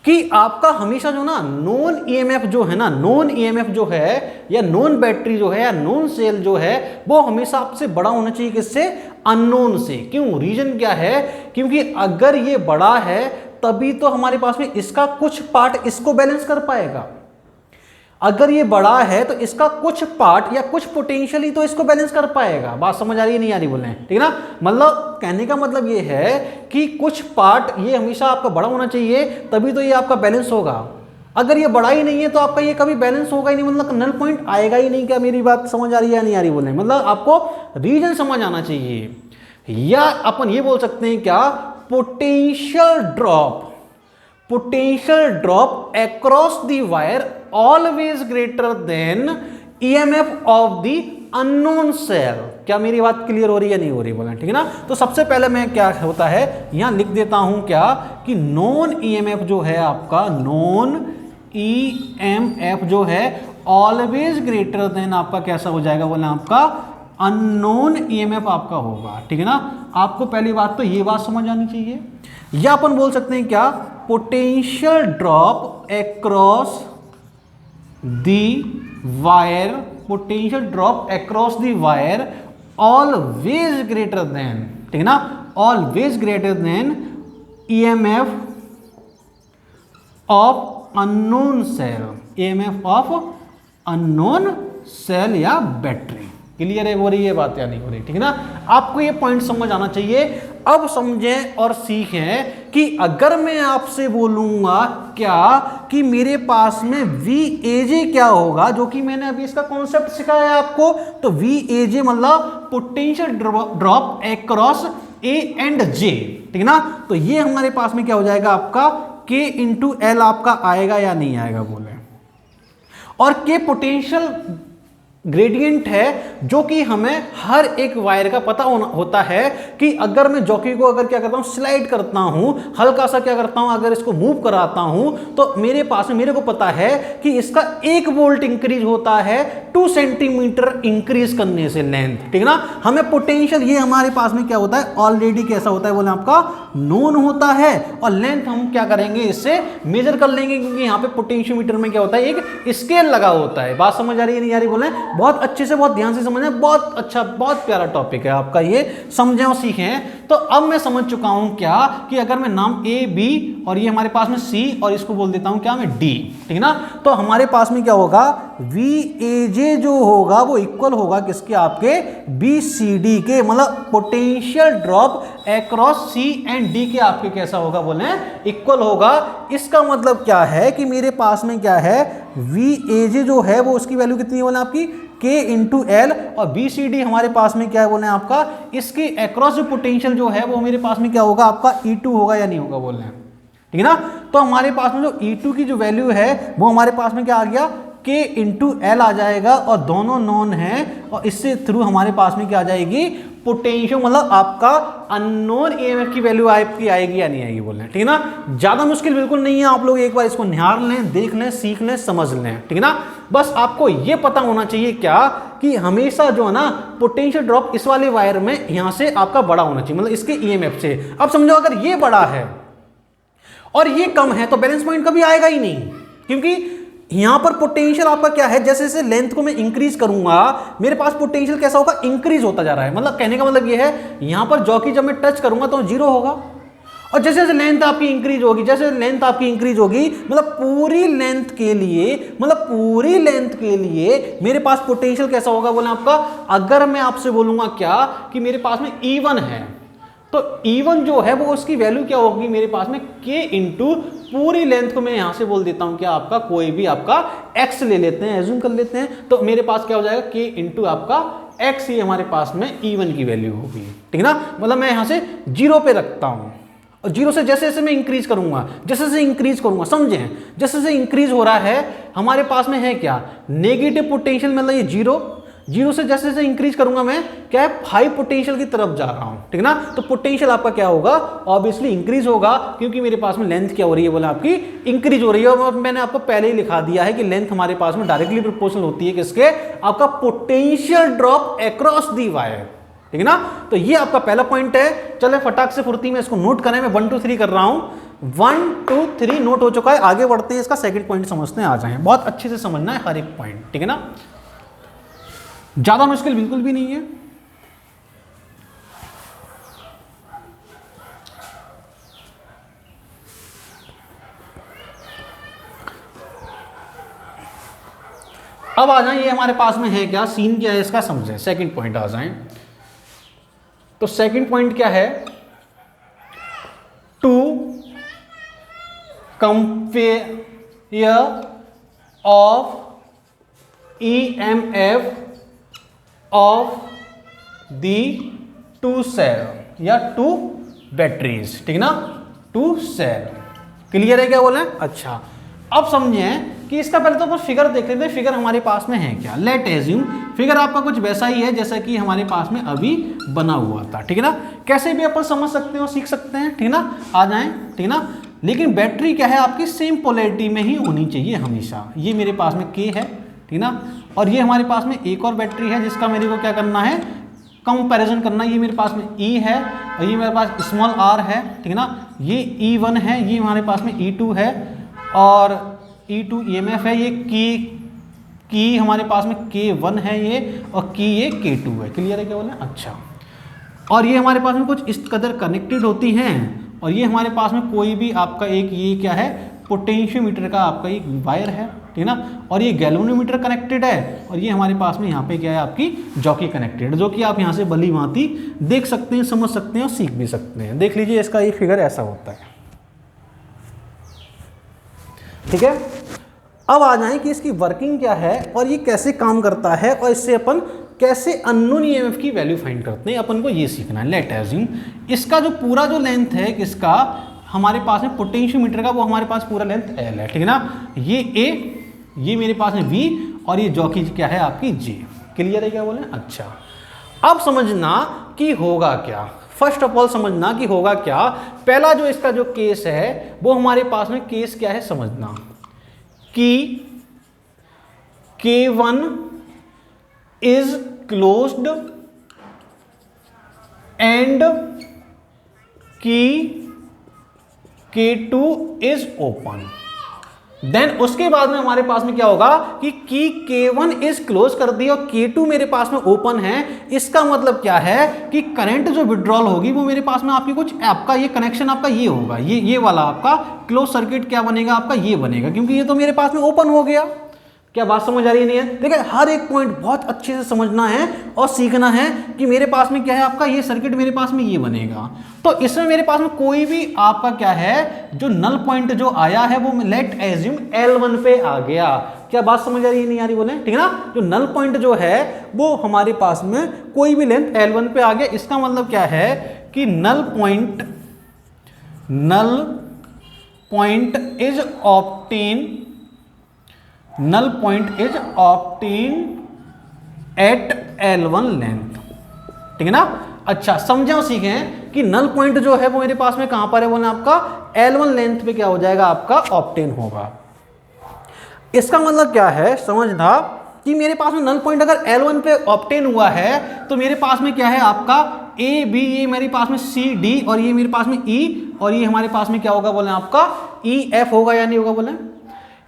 कि आपका हमेशा जो ना नॉन ईएमएफ जो है ना, नॉन ईएमएफ जो है या नॉन बैटरी जो है या नॉन सेल जो है वो हमेशा आपसे बड़ा होना चाहिए, किससे, अननोन से। क्यों, रीजन क्या है, क्योंकि अगर ये बड़ा है तभी तो हमारे पास में इसका कुछ पार्ट इसको बैलेंस कर पाएगा। अगर ये बड़ा है तो इसका कुछ पार्ट या कुछ पोटेंशियल ही तो इसको बैलेंस कर पाएगा। बात समझ आ रही है नहीं आ रही बोले, ठीक है ना। मतलब कहने का मतलब ये है कि कुछ पार्ट ये हमेशा आपका बड़ा होना चाहिए तभी तो ये आपका बैलेंस होगा। अगर ये बड़ा ही नहीं है तो आपका ये कभी बैलेंस होगा ही नहीं, मतलब नल पॉइंट आएगा ही नहीं। क्या मेरी बात समझ आ रही है या नहीं आ रही बोले, मतलब आपको रीजन समझ आना चाहिए। या अपन ये बोल सकते हैं क्या, potential drop, potential drop across the wire always greater than EMF of the unknown cell. क्या मेरी बात क्लियर हो रही है, नहीं हो रही बोला, ठीक है ना। तो सबसे पहले मैं क्या होता है यहां लिख देता हूं क्या कि नॉन ईएमएफ जो है आपका, नॉन ईएमएफ जो है ऑलवेज ग्रेटर देन आपका कैसा हो जाएगा बोला, आपका अननोन ईएमएफ आपका होगा, ठीक है ना। आपको पहली बात तो ये बात समझ आनी चाहिए। या अपन बोल सकते हैं क्या, potential drop across the wire, potential drop across the wire always greater than, ठीक है ना, always greater than EMF of unknown cell, EMF of unknown cell या बैटरी। क्लियर है हो रही है बात या नहीं हो रही, ठीक है ना। आपको ये पॉइंट समझ आना चाहिए। अब समझें और सीखें कि अगर मैं आपसे बोलूंगा क्या कि मेरे पास में VAJ क्या होगा, जो कि मैंने अभी इसका कॉन्सेप्ट सिखाया है आपको, तो VAJ मतलब potential drop across A and J, ठीक है ना। तो ये हमारे पास में क्या हो जाएगा आपका K इंटू L आपका आएगा या नहीं आएगा बोले। और K पोटेंशियल ग्रेडियंट है जो कि हमें हर एक वायर का पता होता है कि अगर मैं जॉकी को अगर क्या करता हूं, स्लाइड करता हूं, हल्का सा क्या करता हूं, अगर इसको मूव कराता हूं, तो मेरे पास में मेरे को पता है कि इसका 1 वोल्ट इंक्रीज होता है 2 सेंटीमीटर इंक्रीज करने से लेंथ, ठीक है ना। हमें पोटेंशियल ये हमारे पास में क्या होता है ऑलरेडी कैसा होता है बोले आपका नोन होता है, और लेंथ हम क्या करेंगे इससे मेजर कर लेंगे, क्योंकि यहाँ पे पोटेंशियोमीटर में क्या होता है एक स्केल लगा होता है। बात समझ आ रही है नहीं आ रही बोले, बहुत अच्छे से बहुत ध्यान से समझना, बहुत अच्छा बहुत प्यारा टॉपिक है आपका, ये समझें और सीखें। तो अब मैं समझ चुका हूं क्या कि अगर मैं नाम A B और ये हमारे पास में C और इसको बोल देता हूं क्या मैं D, ठीक है ना। तो हमारे पास में क्या होगा VAJ जो होगा वो इक्वल होगा किसके, आपके BCD के, मतलब potential drop across C and D के आपके कैसा होगा बोले इक्वल होगा। इसका मतलब क्या है कि मेरे पास में क्या है VAJ जो है वो उसकी वैल्यू कितनी है बोले आपकी K इंटू L, और BCD हमारे पास में क्या है बोले आपका इसके अक्रॉस जो पोटेंशियल जो है वो मेरे पास में क्या होगा आपका E2 होगा या नहीं होगा बोल रहे हैं, ठीक है ना। तो हमारे पास में जो E2 की जो वैल्यू है वो हमारे पास में क्या आ गया K इंटू L आ जाएगा, और दोनों नॉन है, और इससे थ्रू हमारे पास में क्या आ जाएगी पोटेंशियल, मतलब आपका अननोन ईएमएफ की वैल्यू आपकी आएगी या नहीं आएगी बोल रहे हैं, ठीक है ना। ज्यादा मुश्किल बिल्कुल नहीं है, आप लोग एक बार इसको निहार लें, देख लें, सीख लें, समझ लें, ठीक है ना। बस आपको ये पता होना चाहिए क्या कि हमेशा जो है ना पोटेंशियल ड्रॉप इस वाले वायर में यहां से आपका बड़ा होना चाहिए, मतलब इसके ईएमएफ से। अब समझो अगर ये बड़ा है और ये कम है तो बैलेंस पॉइंट कभी आएगा ही नहीं, क्योंकि यहां पर पोटेंशियल आपका क्या है, जैसे जैसे लेंथ को मैं इंक्रीज करूंगा मेरे पास पोटेंशियल कैसा होगा इंक्रीज होता जा रहा है। मतलब कहने का मतलब ये है यहां पर जॉकी जब मैं टच करूंगा तो 0 होगा, और जैसे जैसे लेंथ आपकी इंक्रीज होगी, जैसे लेंथ आपकी इंक्रीज होगी, मतलब पूरी लेंथ के लिए, मतलब पूरी लेंथ के लिए मेरे पास पोटेंशियल कैसा होगा बोले आपका। अगर मैं आपसे बोलूंगा क्या कि मेरे पास में E1 है, तो E1 जो है वो उसकी वैल्यू क्या होगी मेरे पास में K इंटू पूरी लेंथ को मैं यहां से बोल देता हूं क्या आपका कोई भी आपका X ले लेते हैं, एज्यूम कर लेते हैं, तो मेरे पास क्या हो जाएगा K इंटू आपका X, ये हमारे पास में E1 की वैल्यू होगी, ठीक है ना। मतलब मैं यहां से 0 पे रखता हूं, और 0 से जैसे जैसे मैं इंक्रीज करूंगा, जैसे जैसे इंक्रीज करूंगा, समझें जैसे जैसे इंक्रीज हो रहा है हमारे पास में है क्या नेगेटिव पोटेंशियल, मतलब ये 0 से जैसे जैसे इंक्रीज करूंगा मैं क्या है हाई पोटेंशियल की तरफ जा रहा हूं, ठीक है ना। तो पोटेंशियल आपका क्या होगा ऑब्वियसली इंक्रीज होगा, क्योंकि मेरे पास में लेंथ क्या हो रही है बोला आपकी इंक्रीज हो रही है। और मैंने आपको पहले ही लिखा दिया है कि लेंथ हमारे पास में डायरेक्टली प्रोपोर्शनल होती है किसके, आपका potential drop across the wire, ठीक है ना। तो ये आपका पहला पॉइंट है। चले फटाक से फुर्ती में इसको नोट करें, मैं 1 2 3 कर रहा हूं, 1 2 3 नोट हो चुका है। आगे बढ़ते हैं, इसका सेकंड पॉइंट समझते हैं, आ जाएं। बहुत अच्छे से समझना है हर एक पॉइंट, ठीक है ना, ज्यादा मुश्किल बिल्कुल भी नहीं है। अब आ जाए, ये हमारे पास में है क्या सीन क्या है इसका समझें, सेकंड पॉइंट आ जाएं। तो सेकंड पॉइंट क्या है, to compare of EMF of the 2 cell या 2 बैटरीज, ठीक है ना, 2 सेल। क्लियर है क्या बोले? अच्छा, अब समझें कि इसका पहले तो अपन फिगर देख लेते हैं, फिगर हमारे पास में है क्या। लेट एज्यूम फिगर आपका कुछ वैसा ही है जैसा कि हमारे पास में अभी बना हुआ था, ठीक है ना। कैसे भी अपन समझ सकते हैं और सीख सकते हैं, ठीक है ना, आ जाएं, ठीक है ना। लेकिन बैटरी क्या है आपकी सेम पोलैरिटी में ही होनी चाहिए हमेशा। ये मेरे पास में K है, ठीक ना, और ये हमारे पास में एक और बैटरी है जिसका मेरे को क्या करना है, कंपैरिजन करना। ये मेरे पास में E है और ये मेरे पास स्मॉल r है, ठीक है ना। ये E1 है, ये हमारे पास में E2 है और E2 EMF है। ये की हमारे पास में K1 है ये, और ये K2 है। क्लियर है क्या बोले? अच्छा, और ये हमारे पास में कुछ इस कदर कनेक्टेड होती हैं, और ये हमारे पास में कोई भी आपका एक ये क्या है, पोटेंशियोमीटर का आपका एक वायर है, ठीक है ना, और ये गैल्वेनोमीटर कनेक्टेड है, और ये हमारे पास में यहाँ पे क्या है आपकी जॉकी कनेक्टेड, जो कि आप यहाँ से भली भांति देख सकते हैं, समझ सकते हैं और सीख भी सकते हैं। देख लीजिए इसका ये फिगर ऐसा होता है, ठीक है। अब आ जाए कि इसकी वर्किंग क्या है और ये कैसे काम करता है, और इससे अपन कैसे अननोन ईएमएफ की वैल्यू फाइंड करते हैं, अपन को ये सीखना है। लेट अज्यूम इसका जो पूरा जो लेंथ है किसका, हमारे पास में पोटेंशियोमीटर का, वो हमारे पास पूरा लेंथ L है, ठीक है ना। ये A, ये मेरे पास में V, और ये जॉकी क्या है आपकी J। क्लियर है क्या बोले? अच्छा, अब समझना कि होगा क्या। फर्स्ट ऑफ ऑल समझना कि होगा क्या। पहला जो इसका जो केस है वो हमारे पास में केस क्या है समझना, कि K1 is closed and K2 is open। Then उसके बाद में हमारे पास में क्या होगा कि K1 इज क्लोज कर दी और K2 मेरे पास में ओपन है। इसका मतलब क्या है कि करंट जो विड्रॉल होगी वो मेरे पास में आपकी कुछ आपका ये कनेक्शन आपका ये होगा, ये वाला आपका क्लोज सर्किट क्या बनेगा आपका ये बनेगा, क्योंकि ये तो मेरे पास में ओपन हो गया। क्या बात समझ आ रही है? नहीं है? देखिए हर एक पॉइंट बहुत अच्छे से समझना है और सीखना है कि मेरे पास में क्या है आपका ये सर्किट मेरे पास में ये बनेगा। तो इसमें मेरे पास में कोई भी आपका क्या है जो नल पॉइंट जो आया है वो लेट एज्यूम L1 पे आ गया। क्या बात समझ आ रही है? नहीं आ रही बोले, ठीक है ना। जो नल पॉइंट जो है वो हमारे पास में कोई भी लेंथ L1 पे आ गया। इसका मतलब क्या है कि null point is obtain at L1 length, ठीक है ना। अच्छा समझे और सीखें कि नल पॉइंट जो है वो मेरे पास में कहां पर है, बोले आपका L1 लेंथ पे क्या हो जाएगा आपका ऑब्टेन होगा। इसका मतलब क्या है समझना कि मेरे पास में नल पॉइंट अगर L1 पे ऑब्टेन हुआ है तो मेरे पास में क्या है आपका A B, ये मेरे पास में C D, और ये मेरे पास में E, और ये हमारे पास में क्या होगा बोले आपका E F होगा या नहीं होगा बोले।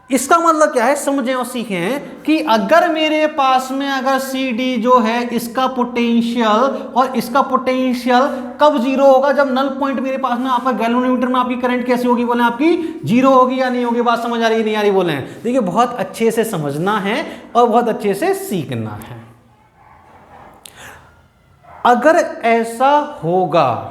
इसका मतलब क्या है समझें और सीखें कि अगर मेरे पास में अगर CD जो है इसका पोटेंशियल और इसका पोटेंशियल कब जीरो होगा, जब नल पॉइंट मेरे पास में आपका गैल्वेनोमीटर में आपकी करंट कैसी होगी बोले आपकी जीरो होगी या नहीं होगी। बात समझ आ रही है नहीं आ रही बोले? देखिए बहुत अच्छे से समझना है और बहुत अच्छे से सीखना है। अगर ऐसा होगा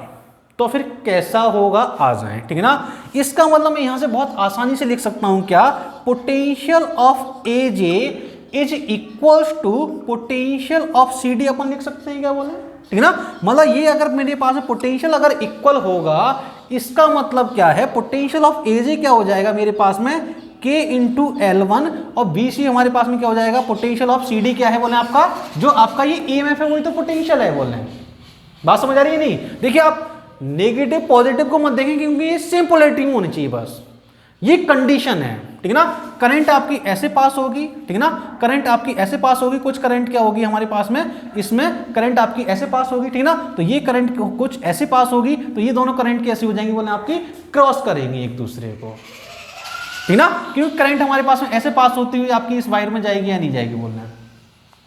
तो फिर कैसा होगा आ जाए, ठीक है ना। इसका मतलब मैं यहां से बहुत आसानी से लिख सकता हूं क्या, potential of AJ is equals to potential of CD अपन लिख सकते हैं क्या बोले, ठीक है ना। मतलब ये अगर मेरे पास पोटेंशियल अगर इक्वल होगा इसका मतलब क्या है पोटेंशियल ऑफ AJ क्या हो जाएगा मेरे पास में K इंटू L1, और BC हमारे पास में क्या हो जाएगा पोटेंशियल ऑफ CD क्या है बोले आपका जो आपका ये EMF है वही तो पोटेंशियल है बोले। बात समझ आ रही है नहीं? देखिए आप नेगेटिव पॉजिटिव को मत देखें क्योंकि ये सेम पोलैरिटी में होनी चाहिए, बस ये कंडीशन है, ठीक है ना। करंट आपकी ऐसे पास होगी, ठीक है ना, करंट आपकी ऐसे पास होगी, कुछ करंट क्या होगी हमारे पास में इसमें करंट आपकी ऐसे पास होगी, ठीक है ना। तो ये करंट कुछ ऐसे पास होगी तो ये दोनों करंट कैसी हो जाएंगी बोले आपकी क्रॉस करेंगी एक दूसरे को, ठीक ना, क्योंकि करंट हमारे पास में ऐसे पास होती हुई आपकी इस वायर में जाएगी या नहीं जाएगी बोलना,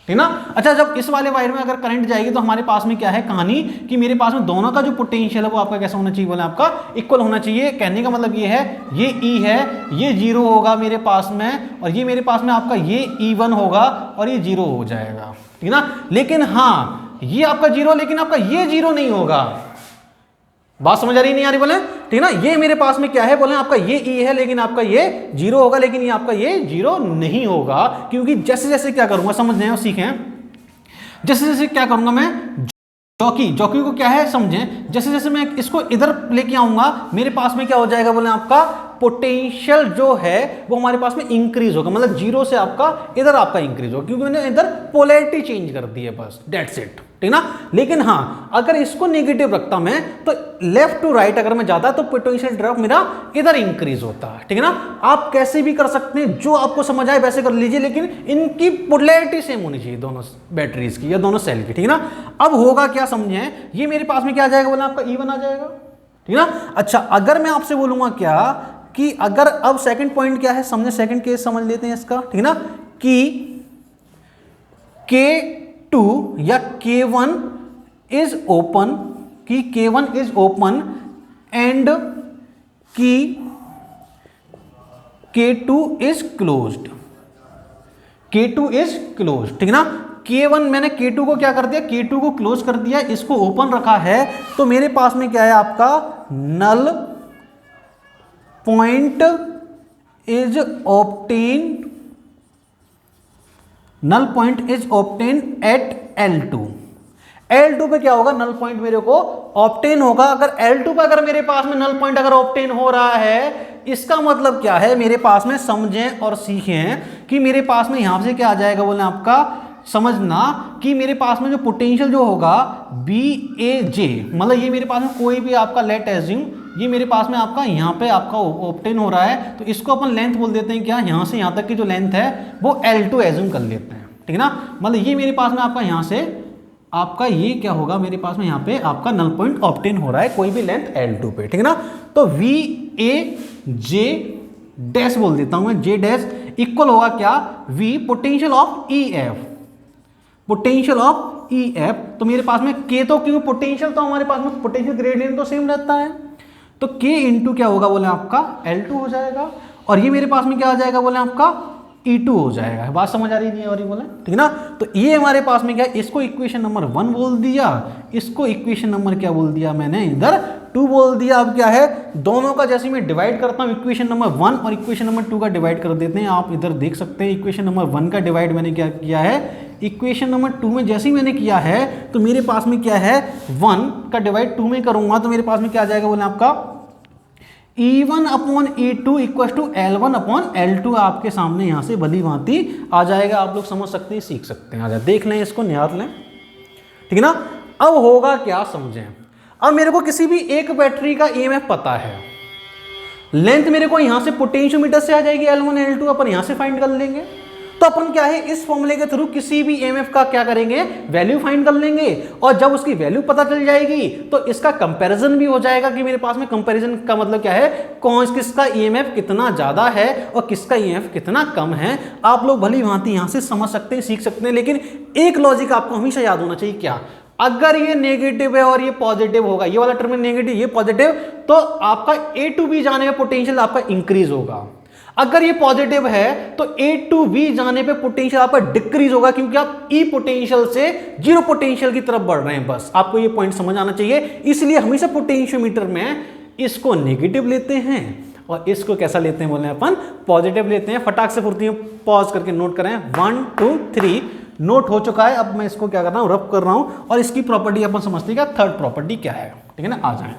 ठीक ना। अच्छा जब इस वाले वायर में अगर करंट जाएगी तो हमारे पास में क्या है कहानी कि मेरे पास में दोनों का जो पोटेंशियल है वो आपका कैसा होना चाहिए बोले आपका इक्वल होना चाहिए। कहने का मतलब ये है ये E है ये जीरो होगा मेरे पास में, और ये मेरे पास में आपका ये E1 होगा और ये जीरो हो जाएगा, ठीक ना। लेकिन हाँ ये आपका जीरो, लेकिन आपका ये जीरो नहीं होगा। बात समझ आ रही नहीं आ रही बोले, ठीक ना। ये मेरे पास में क्या है बोले आपका ये E है लेकिन आपका ये जीरो होगा, लेकिन ये आपका ये जीरो नहीं होगा, क्योंकि जैसे जैसे क्या करूंगा समझ रहे हो सीखें, जैसे जैसे क्या करूंगा मैं जॉकी को क्या है समझें, जैसे जैसे मैं इसको इधर लेके आऊंगा मेरे पास में क्या हो जाएगा बोले आपका पोटेंशियल जो है वो हमारे पास में इंक्रीज होगा, मतलब जीरो से आपका इधर आपका इंक्रीज होगा, क्योंकि मैंने इधर पोलैरिटी चेंज कर दी है, बस दैट्स इट, ठीक ना। लेकिन हाँ, अगर इसको नेगेटिव रखता मैं तो लेफ्ट टू राइट अगर मैं जाता तो पोटेंशियल ड्रॉप मेरा इधर इंक्रीज होता है, ठीक है ना। आप कैसे भी कर सकते हैं, जो आपको समझ आए वैसे कर लीजिए, लेकिन इनकी पोलैरिटी सेम होनी चाहिए दोनों बैटरीज की या दोनों सेल की, ठीक है ना। अब होगा क्या समझे, ये मेरे पास में क्या आ जाएगा बोला आपका E1 आ जाएगा, ठीक ना। अच्छा, अगर मैं आपसे बोलूंगा क्या कि अगर अब सेकंड पॉइंट क्या है समझे, सेकंड केस समझ लेते हैं इसका, ठीक है ना, कि K2 या K1 इज ओपन, कि K1 इज ओपन एंड कि K2 is closed, K2 is closed, ठीक है ना। K1 मैंने K2 को क्या कर दिया, K2 को क्लोज कर दिया, इसको ओपन रखा है, तो मेरे पास में क्या है आपका null point is obtain, null point is obtain at L2। L2 पे क्या होगा, नल पॉइंट मेरे को ऑब्टेन होगा। अगर L2 पे अगर मेरे पास में नल पॉइंट अगर ऑब्टेन हो रहा है, इसका मतलब क्या है, मेरे पास में समझें और सीखें कि मेरे पास में यहां से क्या आ जाएगा बोले आपका, समझना कि मेरे पास में जो पोटेंशियल जो होगा BAJ, मतलब ये मेरे पास में कोई भी आपका लेट एज्यूम, ये मेरे पास में आपका यहाँ पे आपका ऑब्टेन हो रहा है, तो इसको अपन लेंथ बोल देते हैं क्या, यहाँ से यहाँ तक की जो लेंथ है वो L2 एज्यूम कर लेते हैं, ठीक है ना। मतलब ये मेरे पास में आपका यहाँ से आपका ये क्या होगा, मेरे पास में यहाँ पे आपका नल पॉइंट ऑब्टेन हो रहा है कोई भी लेंथ L2 पे, ठीक है ना। तो VAJ डैश बोल देता हूं मैं, J डैश इक्वल होगा क्या, V potential of EF, potential of EF। तो मेरे पास में K तो क्यों, पोटेंशियल तो हमारे पास में पोटेंशियल ग्रेडियंट तो सेम रहता है, तो K इंटू क्या होगा बोले आपका L2 हो जाएगा, और ये मेरे पास में क्या आ जाएगा बोले आपका E2 हो जाएगा। बात समझ आ रही नहीं और ये बोले, ठीक है ना। तो ये हमारे पास में क्या, इसको इक्वेशन नंबर 1 बोल दिया, इसको इक्वेशन नंबर क्या बोल दिया मैंने, इधर 2 बोल दिया। अब क्या है, दोनों का जैसे मैं डिवाइड करता हूँ, इक्वेशन नंबर 1 और इक्वेशन नंबर 2 का डिवाइड कर देते हैं। आप इधर देख सकते हैं इक्वेशन नंबर 1 का डिवाइड मैंने क्या किया है, इक्वेशन नंबर 2 में जैसे ही मैंने किया है, तो मेरे पास में क्या है, 1 का डिवाइड 2 में करूंगा तो मेरे पास में क्या आ जाएगा बोले आपका E1 upon E2 equal to L1 upon L2 आपके सामने यहां से भली भांति आ जाएगा। आप लोग समझ सकते हैं, सीख सकते हैं, आ जाए देख लें, इसको निहार लें, ठीक है ना। अब होगा क्या समझें, अब मेरे को किसी भी एक बैटरी का EMF पता है, लेंथ मेरे को यहां से पोटेंशियोमीटर से आ जाएगी L1 L2, अपन यहां से फाइंड कर लेंगे। तो अपन क्या है, इस फॉर्मूले के थ्रू किसी भी EMF का क्या करेंगे, वैल्यू फाइंड कर लेंगे, और जब उसकी वैल्यू पता चल जाएगी तो इसका कंपैरिजन भी हो जाएगा कि मेरे पास में कंपैरिजन का मतलब क्या है, कौन किसका EMF कितना ज्यादा है और किसका EMF कितना कम है। आप लोग भली भांति यहां से समझ सकते हैं, सीख सकते हैं, लेकिन एक लॉजिक आपको हमेशा याद होना चाहिए, क्या, अगर ये नेगेटिव है और ये पॉजिटिव होगा, ये वाला टर्म नेगेटिव ये पॉजिटिव, तो आपका A to B जाने में पोटेंशियल आपका इंक्रीज होगा। अगर ये पॉजिटिव है तो A to B जाने पे पोटेंशियल आपका डिक्रीज होगा, क्योंकि आप E पोटेंशियल से जीरो पोटेंशियल की तरफ बढ़ रहे हैं। बस आपको ये पॉइंट समझ आना चाहिए। इसलिए हमेशा पोटेंशियोमीटर में इसको नेगेटिव लेते हैं और इसको कैसा लेते हैं बोले अपन, पॉजिटिव लेते हैं। फटाक से फुर्ती पॉज करके नोट करें, 1 2 3 नोट हो चुका है। अब मैं इसको क्या कर रहा हूं, रब कर रहा हूं, और इसकी प्रॉपर्टी अपन समझते हैं क्या, थर्ड प्रॉपर्टी क्या है, ठीक है ना। आ जाए,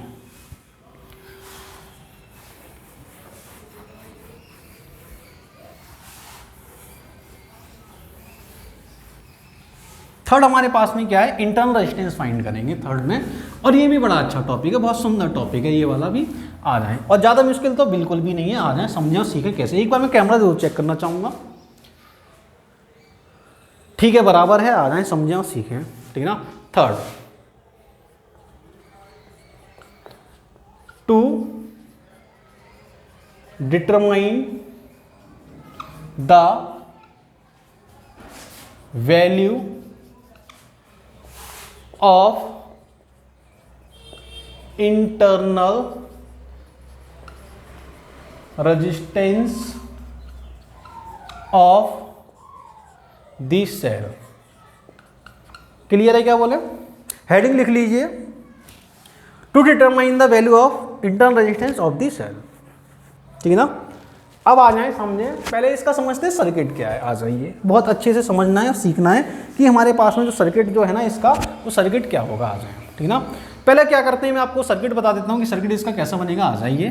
थर्ड हमारे पास में क्या है, इंटरनल रेजिस्टेंस फाइंड करेंगे थर्ड में, और ये भी बड़ा अच्छा टॉपिक है, बहुत सुंदर टॉपिक है ये वाला भी। आ जाए, और ज़्यादा मुश्किल तो बिल्कुल भी नहीं है, आ जाए समझें और सीखें कैसे। एक बार मैं कैमरा जरूर चेक करना चाहूँगा, ठीक है बराबर है, आ जाए समझें और सीखें, ठीक है ना। Third, to determine the value of internal resistance of the cell। Clear है क्या बोले, हेडिंग लिख लीजिए, to determine the value of internal resistance of the cell, ठीक है ना। अब आ जाए समझें, पहले इसका समझते हैं सर्किट क्या है। आ जाइए, बहुत अच्छे से समझना है और सीखना है कि हमारे पास में जो सर्किट जो है ना इसका, वो सर्किट क्या होगा। आ जाए, ठीक है ना। पहले क्या करते हैं, मैं आपको सर्किट बता देता हूँ कि सर्किट इसका कैसा बनेगा। आ जाइए,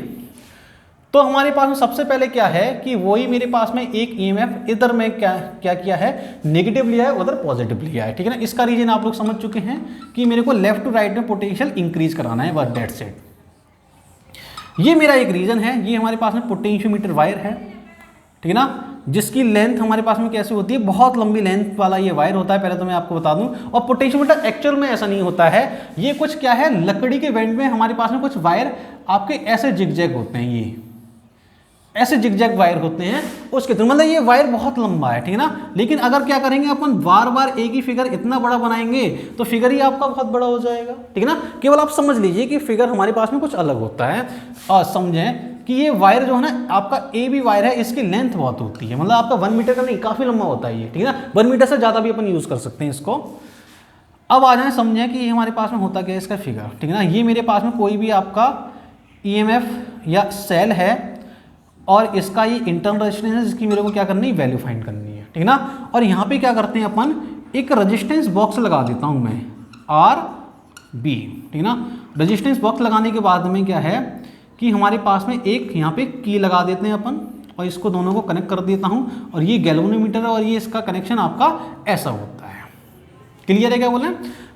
तो हमारे पास में सबसे पहले क्या है कि वही मेरे पास में एक ईएमएफ इधर में क्या किया है, नेगेटिव लिया है, उधर पॉजिटिव लिया है, ठीक है ना। इसका रीजन आप लोग समझ चुके हैं कि मेरे को लेफ्ट टू राइट में पोटेंशियल इंक्रीज कराना है, बस दैट्स इट। ये मेरा एक रीजन है। ये हमारे पास में पोटेंशियोमीटर वायर है, ठीक है ना, जिसकी लेंथ हमारे पास में कैसे होती है, बहुत लंबी लेंथ वाला ये वायर होता है, पहले तो मैं आपको बता दूं। और पोटेंशियोमीटर एक्चुअल में ऐसा नहीं होता है, ये कुछ क्या है, लकड़ी के बेंड में हमारे पास में कुछ वायर आपके ऐसे जिगजैग होते हैं, ये ऐसे जिगजैग वायर होते हैं उसके थ्रू, मतलब ये वायर बहुत लंबा है, ठीक है ना। लेकिन अगर क्या करेंगे अपन बार बार एक ही फिगर इतना बड़ा बनाएंगे तो फिगर ही आपका बहुत बड़ा हो जाएगा, ठीक है ना। केवल आप समझ लीजिए कि फिगर हमारे पास में कुछ अलग होता है, और समझें कि ये वायर जो है ना आपका ए बी वायर है, इसकी लेंथ बहुत होती है, मतलब आपका 1 मीटर का नहीं, काफी लंबा होता है ये, ठीक है ना। 1 मीटर से ज्यादा भी अपन यूज कर सकते हैं इसको। अब आ जाए समझें कि ये हमारे पास में होता क्या है इसका फिगर, ठीक है ना। ये मेरे पास में कोई भी आपका ईएमएफ या सेल है और इसका ये इंटरनल रेजिस्टेंस है, जिसकी मेरे को क्या करनी है, वैल्यू फाइंड करनी है, ठीक है ना। और यहाँ पे क्या करते हैं अपन, एक रेजिस्टेंस बॉक्स लगा देता हूँ मैं आर बी, ठीक है ना। रेजिस्टेंस बॉक्स लगाने के बाद में क्या है कि हमारे पास में एक यहाँ पे की लगा देते हैं अपन, और इसको दोनों को कनेक्ट कर देता हूँ, और ये गैल्वेनोमीटर है और ये इसका कनेक्शन आपका ऐसा होता है। क्लियर है क्या बोले,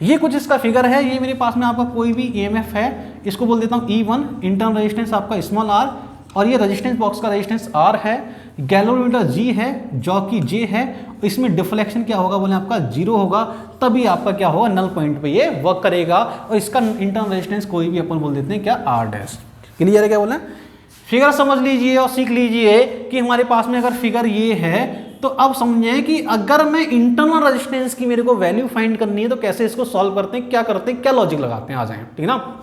ये कुछ इसका फिगर है। ये मेरे पास में आपका कोई भी ईएमएफ है, इसको बोल देता हूँ E1, इंटरनल रेजिस्टेंस आपका स्मॉल आर, और ये रेजिस्टेंस बॉक्स का रेजिस्टेंस R है, गैल्वेनोमीटर G है, जॉकी J है, इसमें डिफ्लेक्शन क्या होगा बोले आपका 0 होगा, तभी आपका क्या होगा, नल पॉइंट पे ये वर्क करेगा। और इसका इंटरनल रेजिस्टेंस कोई भी अपन बोल देते हैं क्या, R'। क्लियर है क्या बोले, फिगर समझ लीजिए और सीख लीजिए कि हमारे पास में अगर फिगर ये है तो अब समझें कि अगर मैं इंटरनल रेजिस्टेंस की मेरे को वैल्यू फाइंड करनी है तो कैसे इसको सॉल्व करते हैं, क्या करते हैं, क्या लॉजिक लगाते हैं, आ जाएं, ठीक है ना।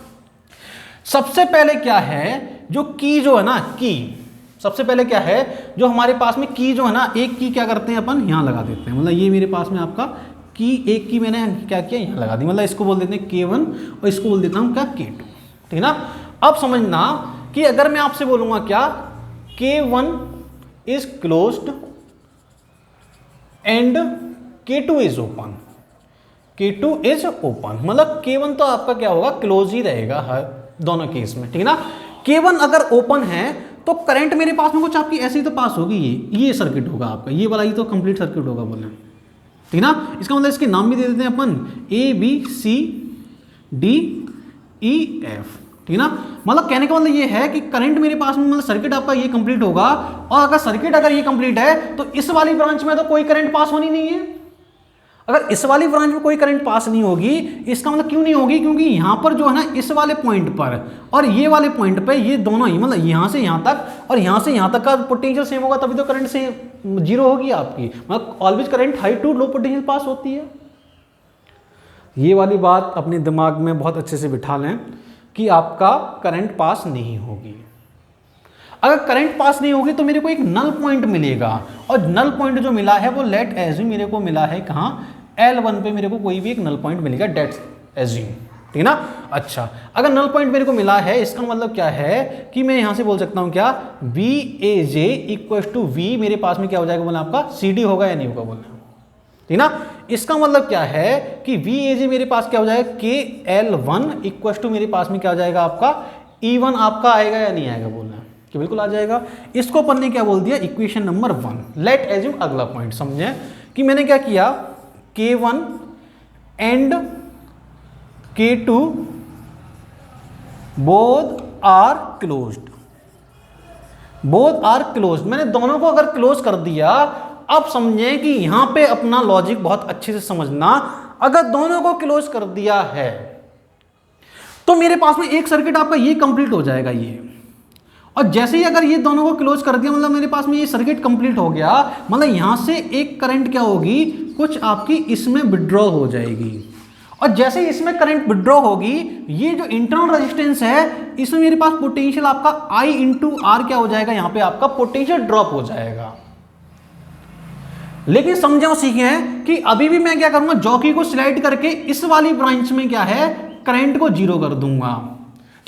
सबसे पहले क्या है, जो की जो है ना, की सबसे पहले क्या है, जो हमारे पास में की जो है ना, एक की क्या करते हैं अपन यहां लगा देते हैं, मतलब ये मेरे पास में आपका की, एक की मैंने क्या किया, यहां लगा दी, मतलब इसको बोल देते हैं K1 और इसको बोल देता हूं क्या, K2, ठीक है ना। अब समझना कि अगर मैं आपसे बोलूंगा क्या, K1 is closed end K2 is open, K2 is open, मतलब K1 तो आपका क्या होगा, क्लोज ही रहेगा हर दोनों केस में, ठीक है ना। K1 अगर ओपन है तो करंट मेरे पास में कुछ आपकी ऐसे ही तो पास होगी, ये सर्किट होगा आपका, ये वाला ही तो कंप्लीट सर्किट होगा बोले, ठीक है ना। इसका मतलब इसके नाम भी दे देते हैं अपन ABCDEF, ठीक है ना। मतलब कहने का मतलब ये है कि करंट मेरे पास में, मतलब सर्किट आपका ये कंप्लीट होगा, और अगर सर्किट अगर ये कंप्लीट है तो इस वाली ब्रांच में तो कोई करंट पास होनी नहीं है। अगर इस वाली ब्रांच में कोई करंट पास नहीं होगी, इसका मतलब क्यों नहीं होगी, क्योंकि यहां पर जो है ना, इस वाले पॉइंट पर और ये वाले पॉइंट पे, ये दोनों ही, मतलब यहां से यहां तक और यहां से यहां तक का पोटेंशियल सेम होगा, तभी तो करंट से 0 होगी आपकी, मतलब always current high to low potential pass होती है। ये वाली बात अपने दिमाग में बहुत अच्छे से बिठा लें कि आपका करंट पास नहीं होगी। अगर करंट पास नहीं होगी तो मेरे को एक नल पॉइंट मिलेगा, और नल पॉइंट जो मिला है वो लेट एज्यूम मेरे को मिला है कहाँ, L1 पे मेरे को कोई भी एक नल पॉइंट मिलेगा, डेट एज्यूम, ठीक है ना। अच्छा, अगर नल पॉइंट मेरे को मिला है, इसका मतलब क्या है कि मैं यहां से बोल सकता हूं क्या, VAJ इक्वल टू V, मेरे पास में क्या हो जाएगा बोला आपका CD होगा या नहीं होगा बोलना, ठीक ना। इसका मतलब क्या है कि VAJ मेरे पास क्या हो जाएगा, KL1 इक्वल टू मेरे पास में क्या हो जाएगा आपका E1 आपका आएगा या नहीं आएगा बोलना, कि बिल्कुल आ जाएगा। इसको अपन ने क्या बोल दिया, इक्वेशन नंबर 1। लेट एज्यूम अगला पॉइंट समझे कि मैंने क्या किया, K1 and K2 both are closed, both are closed, मैंने दोनों को अगर क्लोज कर दिया। अब समझें कि यहां पे अपना लॉजिक बहुत अच्छे से समझना, अगर दोनों को क्लोज कर दिया है तो मेरे पास में एक सर्किट आपका ये कंप्लीट हो जाएगा ये, और जैसे ही अगर ये दोनों को क्लोज कर दिया, मतलब मेरे पास में ये सर्किट कंप्लीट हो गया, मतलब यहां से एक करंट क्या होगी, कुछ आपकी इसमें विड्रॉ हो जाएगी, और जैसे ही इसमें करंट विड्रॉ होगी, ये जो इंटरनल रेजिस्टेंस है इसमें मेरे पास पोटेंशियल आपका I इंटू आर क्या हो जाएगा, यहां पे आपका पोटेंशियल ड्रॉप हो जाएगा। लेकिन समझे और सीखे कि अभी भी मैं क्या करूंगा, जॉकी को स्लाइड करके इस वाली ब्रांच में क्या है, करंट को 0 कर दूंगा,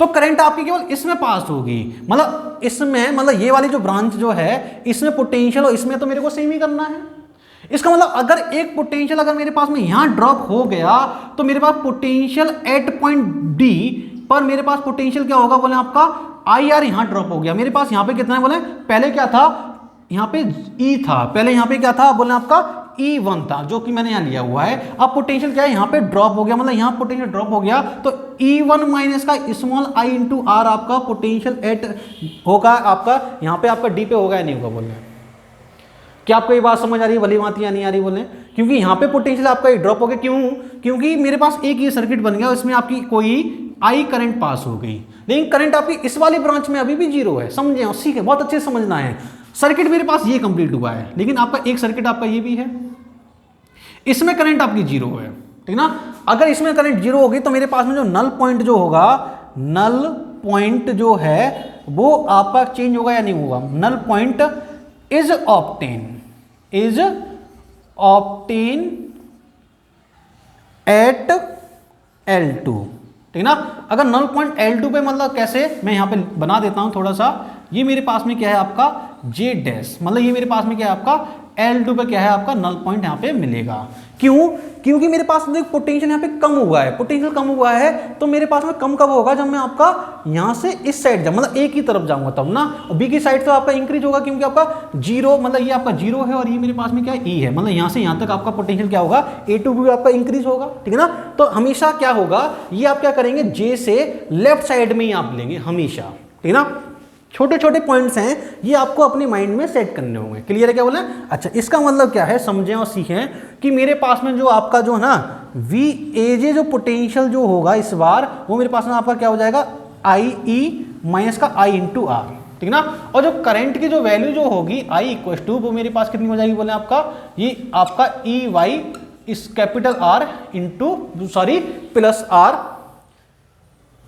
तो करंट आपकी केवल इसमें पास होगी, मतलब इसमें, मतलब ये वाली जो ब्रांच जो है इसमें पोटेंशियल और इसमें तो मेरे को सेम ही करना है। इसका मतलब अगर एक पोटेंशियल अगर मेरे पास में यहां ड्रॉप हो गया तो मेरे पास पोटेंशियल एट पॉइंट डी पर मेरे पास पोटेंशियल क्या होगा बोले आपका आई आर यहाँ ड्रॉप हो गया, मेरे पास यहाँ पे कितना है बोले, पहले क्या था यहाँ पे ई था, पहले यहाँ पे क्या था बोले आपका E1 था जो कि मैंने यहाँ लिया हुआ है। अब पोटेंशियल क्या है यहाँ पे ड्रॉप हो गया, मतलब यहाँ पोटेंशियल ड्रॉप हो गया, तो E1 माइनस का स्मॉल i इंटू आर आपका पोटेंशियल एट होगा आपका यहाँ पे आपका डी पे होगा या नहीं होगा बोले। क्या आपको ये बात समझ आ रही है भली भांति या नहीं आ रही बोले? क्योंकि यहाँ पे पोटेंशियल आपका ड्रॉप हो गया, क्यों? क्योंकि मेरे पास एक ये सर्किट बन गया, उसमें आपकी कोई आई करंट पास हो गई, लेकिन करंट आपकी इस वाली ब्रांच में अभी भी जीरो है, समझे? और ठीक है, बहुत अच्छे से समझना है। सर्किट मेरे पास ये कंप्लीट हुआ है, लेकिन आपका एक सर्किट आपका ये भी है, इसमें करंट आपकी जीरो है, ठीक ना? अगर इसमें करंट जीरो होगी तो मेरे पास में जो नल पॉइंट जो होगा, नल पॉइंट जो है वो आपका चेंज होगा या नहीं होगा? Null point is obtain at L2, ठीक ना? अगर नल पॉइंट L2 पे, मतलब कैसे, मैं यहां पे बना देता हूं थोड़ा सा, ये मेरे पास में क्या है आपका J डैश, मतलब ये मेरे पास में क्या है आपका L2 पे क्या है आपका नल पॉइंट यहाँ पे मिलेगा। क्यों? क्योंकि मेरे पास में पोटेंशियल यहाँ पे कम हुआ है, पोटेंशियल कम हुआ है तो मेरे पास में कम कब होगा? जब मैं आपका यहाँ से इस साइड जाऊँ, मतलब ए की तरफ जाऊंगा तब ना, और बी की साइड तो आपका इंक्रीज होगा, क्योंकि आपका जीरो, मतलब ये आपका जीरो है और ये मेरे पास में क्या है ई है, मतलब यहाँ से यहाँ तक आपका पोटेंशियल क्या होगा, ए टू बी आपका इंक्रीज होगा, ठीक है ना? तो हमेशा क्या होगा, ये आप क्या करेंगे, जे से लेफ्ट साइड में ही आप लेंगे हमेशा, ठीक है ना? छोटे छोटे पॉइंट्स हैं, ये आपको अपने माइंड में सेट करने होंगे। क्लियर है क्या बोले? अच्छा, इसका मतलब क्या है, समझें और सीखें कि मेरे पास में जो आपका जो है ना वी ए जे जो पोटेंशियल जो होगा इस बार, वो मेरे पास में आपका क्या हो जाएगा, आई ई माइनस का आई इंटू आर, ठीक ना? और जो करंट की जो वैल्यू जो होगी आई इक्वल टू, वो मेरे पास कितनी हो जाएगी बोले आपका, ये आपका E Y is capital R into sorry plus R,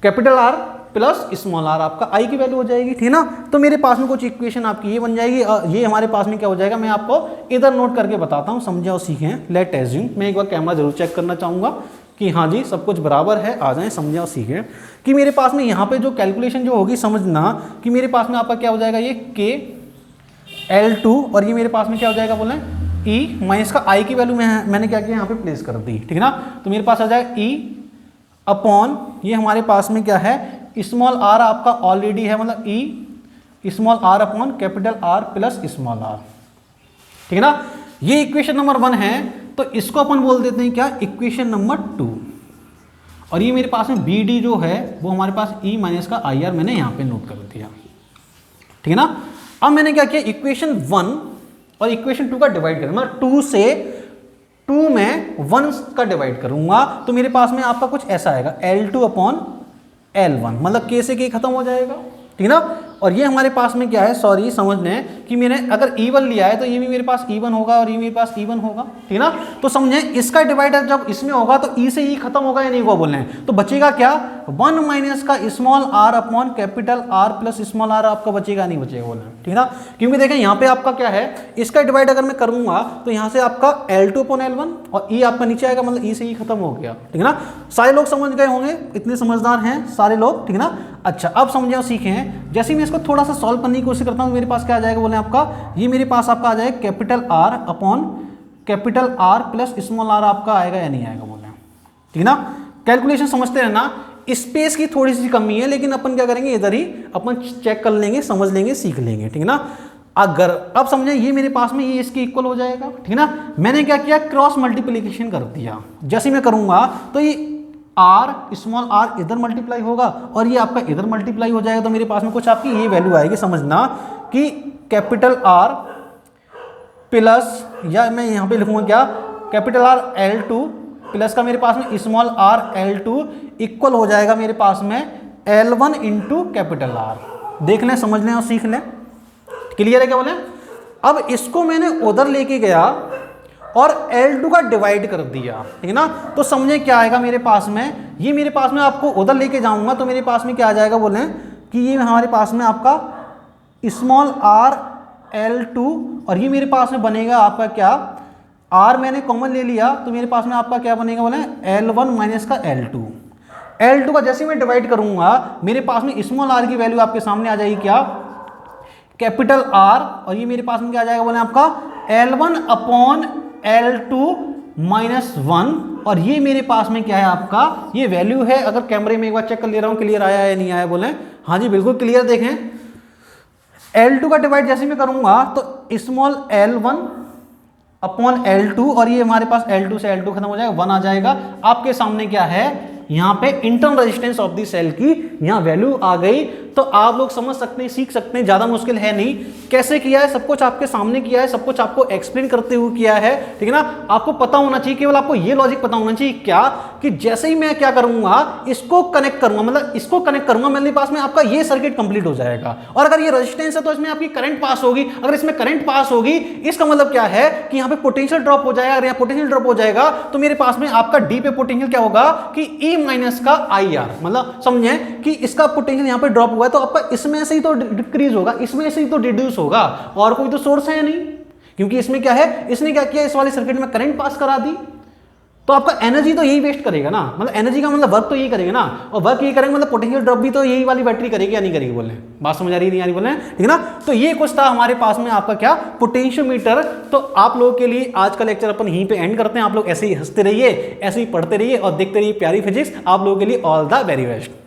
capital R plus small R, आपका आई की वैल्यू हो जाएगी, ठीक ना? तो मेरे पास में कुछ इक्वेशन आपकी ये बन जाएगी, ये हमारे पास में क्या हो जाएगा, मैं आपको इधर नोट करके बताता हूँ, समझे और सीखें। लेट एज्यूम, मैं एक बार कैमरा जरूर चेक करना चाहूँगा कि हाँ जी सब कुछ बराबर है, आ जाएं, समझे और सीखें कि मेरे पास में यहाँ पे जो कैलकुलेशन जो होगी, समझना कि मेरे पास में आपका क्या हो जाएगा, ये के L2 और ये मेरे पास में क्या हो जाएगा बोले, ई माइनस का आई की वैल्यू मैंने क्या किया यहाँ पे प्लेस कर दी, ठीक है ना? तो मेरे पास आ जाएगा ई अपॉन, ये हमारे पास में क्या है, स्मॉल आर आपका ऑलरेडी है, मतलब E small are upon capital R plus small r, ठीक है ना? ये इक्वेशन नंबर 1 है, तो इसको अपन बोल देते हैं क्या, इक्वेशन नंबर 2। और ये मेरे पास में बी डी जो है वो हमारे पास ई माइनस का आई आर मैंने यहाँ पे नोट कर दिया, ठीक है ना? अब मैंने क्या किया, इक्वेशन 1 और इक्वेशन 2 का डिवाइड करें, मतलब 2 से 2 में 1 का डिवाइड करूंगा, तो मेरे पास में आपका कुछ ऐसा आएगा, L2 अपॉन L1, मतलब के से के खत्म हो जाएगा, ठीक ना? और ये हमारे पास में क्या है, सॉरी समझने कि मैंने अगर E1 लिया है तो ये भी मेरे पास E1 होगा और ये मेरे पास E1 होगा, ठीक ना? तो समझे इसका डिवाइडर जब इसमें होगा तो E से E खत्म होगा या नहीं होगा बोलने, तो बचेगा क्या, 1 माइनस का small are upon capital R plus small R आपका बचेगा नहीं बचेगा बोलना, ठीक ना? क्योंकि देखें यहाँ पे आपका क्या है, इसका डिवाइड अगर मैं करूंगा तो यहाँ से आपका L2 अपॉन L1 और E आपका नीचे आएगा, मतलब E से E खत्म हो गया, ठीक है ना? सारे लोग समझ गए होंगे, इतने समझदार हैं सारे लोग, ठीक है ना? अच्छा, अब समझे और सीखें, जैसे मैं इसको थोड़ा सा सॉल्व करने की कोशिश करता हूँ, मेरे पास क्या आ जाएगा बोले आपका, ये मेरे पास आपका आ जाएगा capital R upon capital R plus small R, आपका आएगा या नहीं आएगा बोले, ठीक ना? कैलकुलेशन समझते रहना, स्पेस की थोड़ी सी कमी है, लेकिन अपन क्या करेंगे, इधर ही अपन चेक कर लेंगे, समझ लेंगे, सीख लेंगे, ठीक है ना? अगर अब समझे ये मेरे पास में ये इसके इक्वल हो जाएगा, ठीक है ना? मैंने क्या किया, क्रॉस मल्टीप्लीकेशन कर दिया, जैसे मैं करूंगा तो ये आर स्मॉल आर इधर मल्टीप्लाई होगा और ये आपका इधर मल्टीप्लाई हो जाएगा, तो मेरे पास में कुछ आपकी ये वैल्यू आएगी, समझना कि कैपिटल आर प्लस, या मैं यहाँ पे लिखूंगा क्या, कैपिटल आर L2 प्लस का मेरे पास में स्मॉल आर L2 इक्वल हो जाएगा मेरे पास में L1 इंटू कैपिटल आर। देख लें, समझ लें और सीख लें, क्लियर है क्या बोले? अब इसको मैंने उधर लेके गया और L2 का डिवाइड कर दिया, ठीक है ना? तो समझे क्या आएगा मेरे पास में, ये मेरे पास में आपको उधर लेके जाऊंगा तो मेरे पास में क्या आ जाएगा बोले कि ये हमारे पास में आपका स्मॉल आर L2 और ये मेरे पास में बनेगा आपका क्या, R मैंने कॉमन ले लिया तो मेरे पास में आपका क्या बनेगा बोले, L1 माइनस का L2 का जैसे मैं डिवाइड करूंगा मेरे पास में स्मॉल r की वैल्यू आपके सामने आ जाएगी क्या, कैपिटल R, और ये मेरे पास में क्या आ जाएगा बोले आपका L1 अपॉन L2 माइनस 1, और ये मेरे पास में क्या है आपका, ये वैल्यू है, अगर कैमरे में एक बार चेक कर ले रहा हूँ क्लियर आया या नहीं आया बोले, हाँ जी बिल्कुल क्लियर। देखें L2 का डिवाइड जैसे मैं करूंगा तो स्मॉल L1 अपॉन L2 और ये हमारे पास L2 से L2 खत्म हो जाएगा, 1 आ जाएगा। आपके सामने क्या है यहाँ पे internal resistance of the cell की यहाँ वैल्यू आ गई। तो आप लोग समझ सकते हैं, सीख सकते हैं, ज्यादा मुश्किल है नहीं। कैसे किया है, सब कुछ आपके सामने किया है, सब कुछ आपको एक्सप्लेन करते हुए किया है, ठीक है ना। आपको पता होना चाहिए, केवल आपको ये लॉजिक पता होना चाहिए क्या, कि जैसे ही मैं क्या करूंगा, इसको कनेक्ट करूंगा, मतलब इसको कनेक्ट करूंगा, मेरे पास में आपका ये सर्किट कंप्लीट हो जाएगा। और अगर ये रेजिस्टेंस है तो इसमें आपकी करंट पास होगी, अगर इसमें करंट पास होगी इसका मतलब क्या है कि यहाँ पे पोटेंशियल ड्रॉप हो जाएगा। अगर यहाँ पोटेंशियल ड्रॉप हो जाएगा तो मेरे पास में आपका डी पे पोटेंशियल क्या होगा कि E माइनस का IR, मतलब समझे कि इसका पोटेंशियल यहाँ पे ड्रॉप हुआ है तो आपका इसमें से ही तो डिक्रीज होगा, इसमें से ही तो रिड्यूस होगा, और कोई तो सोर्स है नहीं। क्योंकि इसमें क्या है, इसने क्या किया, इस वाले सर्किट में करंट पास करा दी, तो आपका एनर्जी तो यही वेस्ट करेगा ना, मतलब एनर्जी का मतलब वर्क तो यही करेगा ना, और वर्क यही करेंगे मतलब पोटेंशियल ड्रॉप भी तो यही वाली बैटरी करेगी या नहीं करेगी, बोले बात समझ आ रही नहीं आ रही, बोले ठीक है ना। तो ये कुछ था हमारे पास में आपका क्या, पोटेंशियोमीटर। तो आप लोगों के लिए आज का लेक्चर अपन यहीं पे एंड करते हैं। आप लोग ऐसे ही हंसते रहिए, ऐसे ही पढ़ते रहिए और देखते रहिए प्यारी फिजिक्स। आप लोगों के लिए ऑल द वेरी बेस्ट।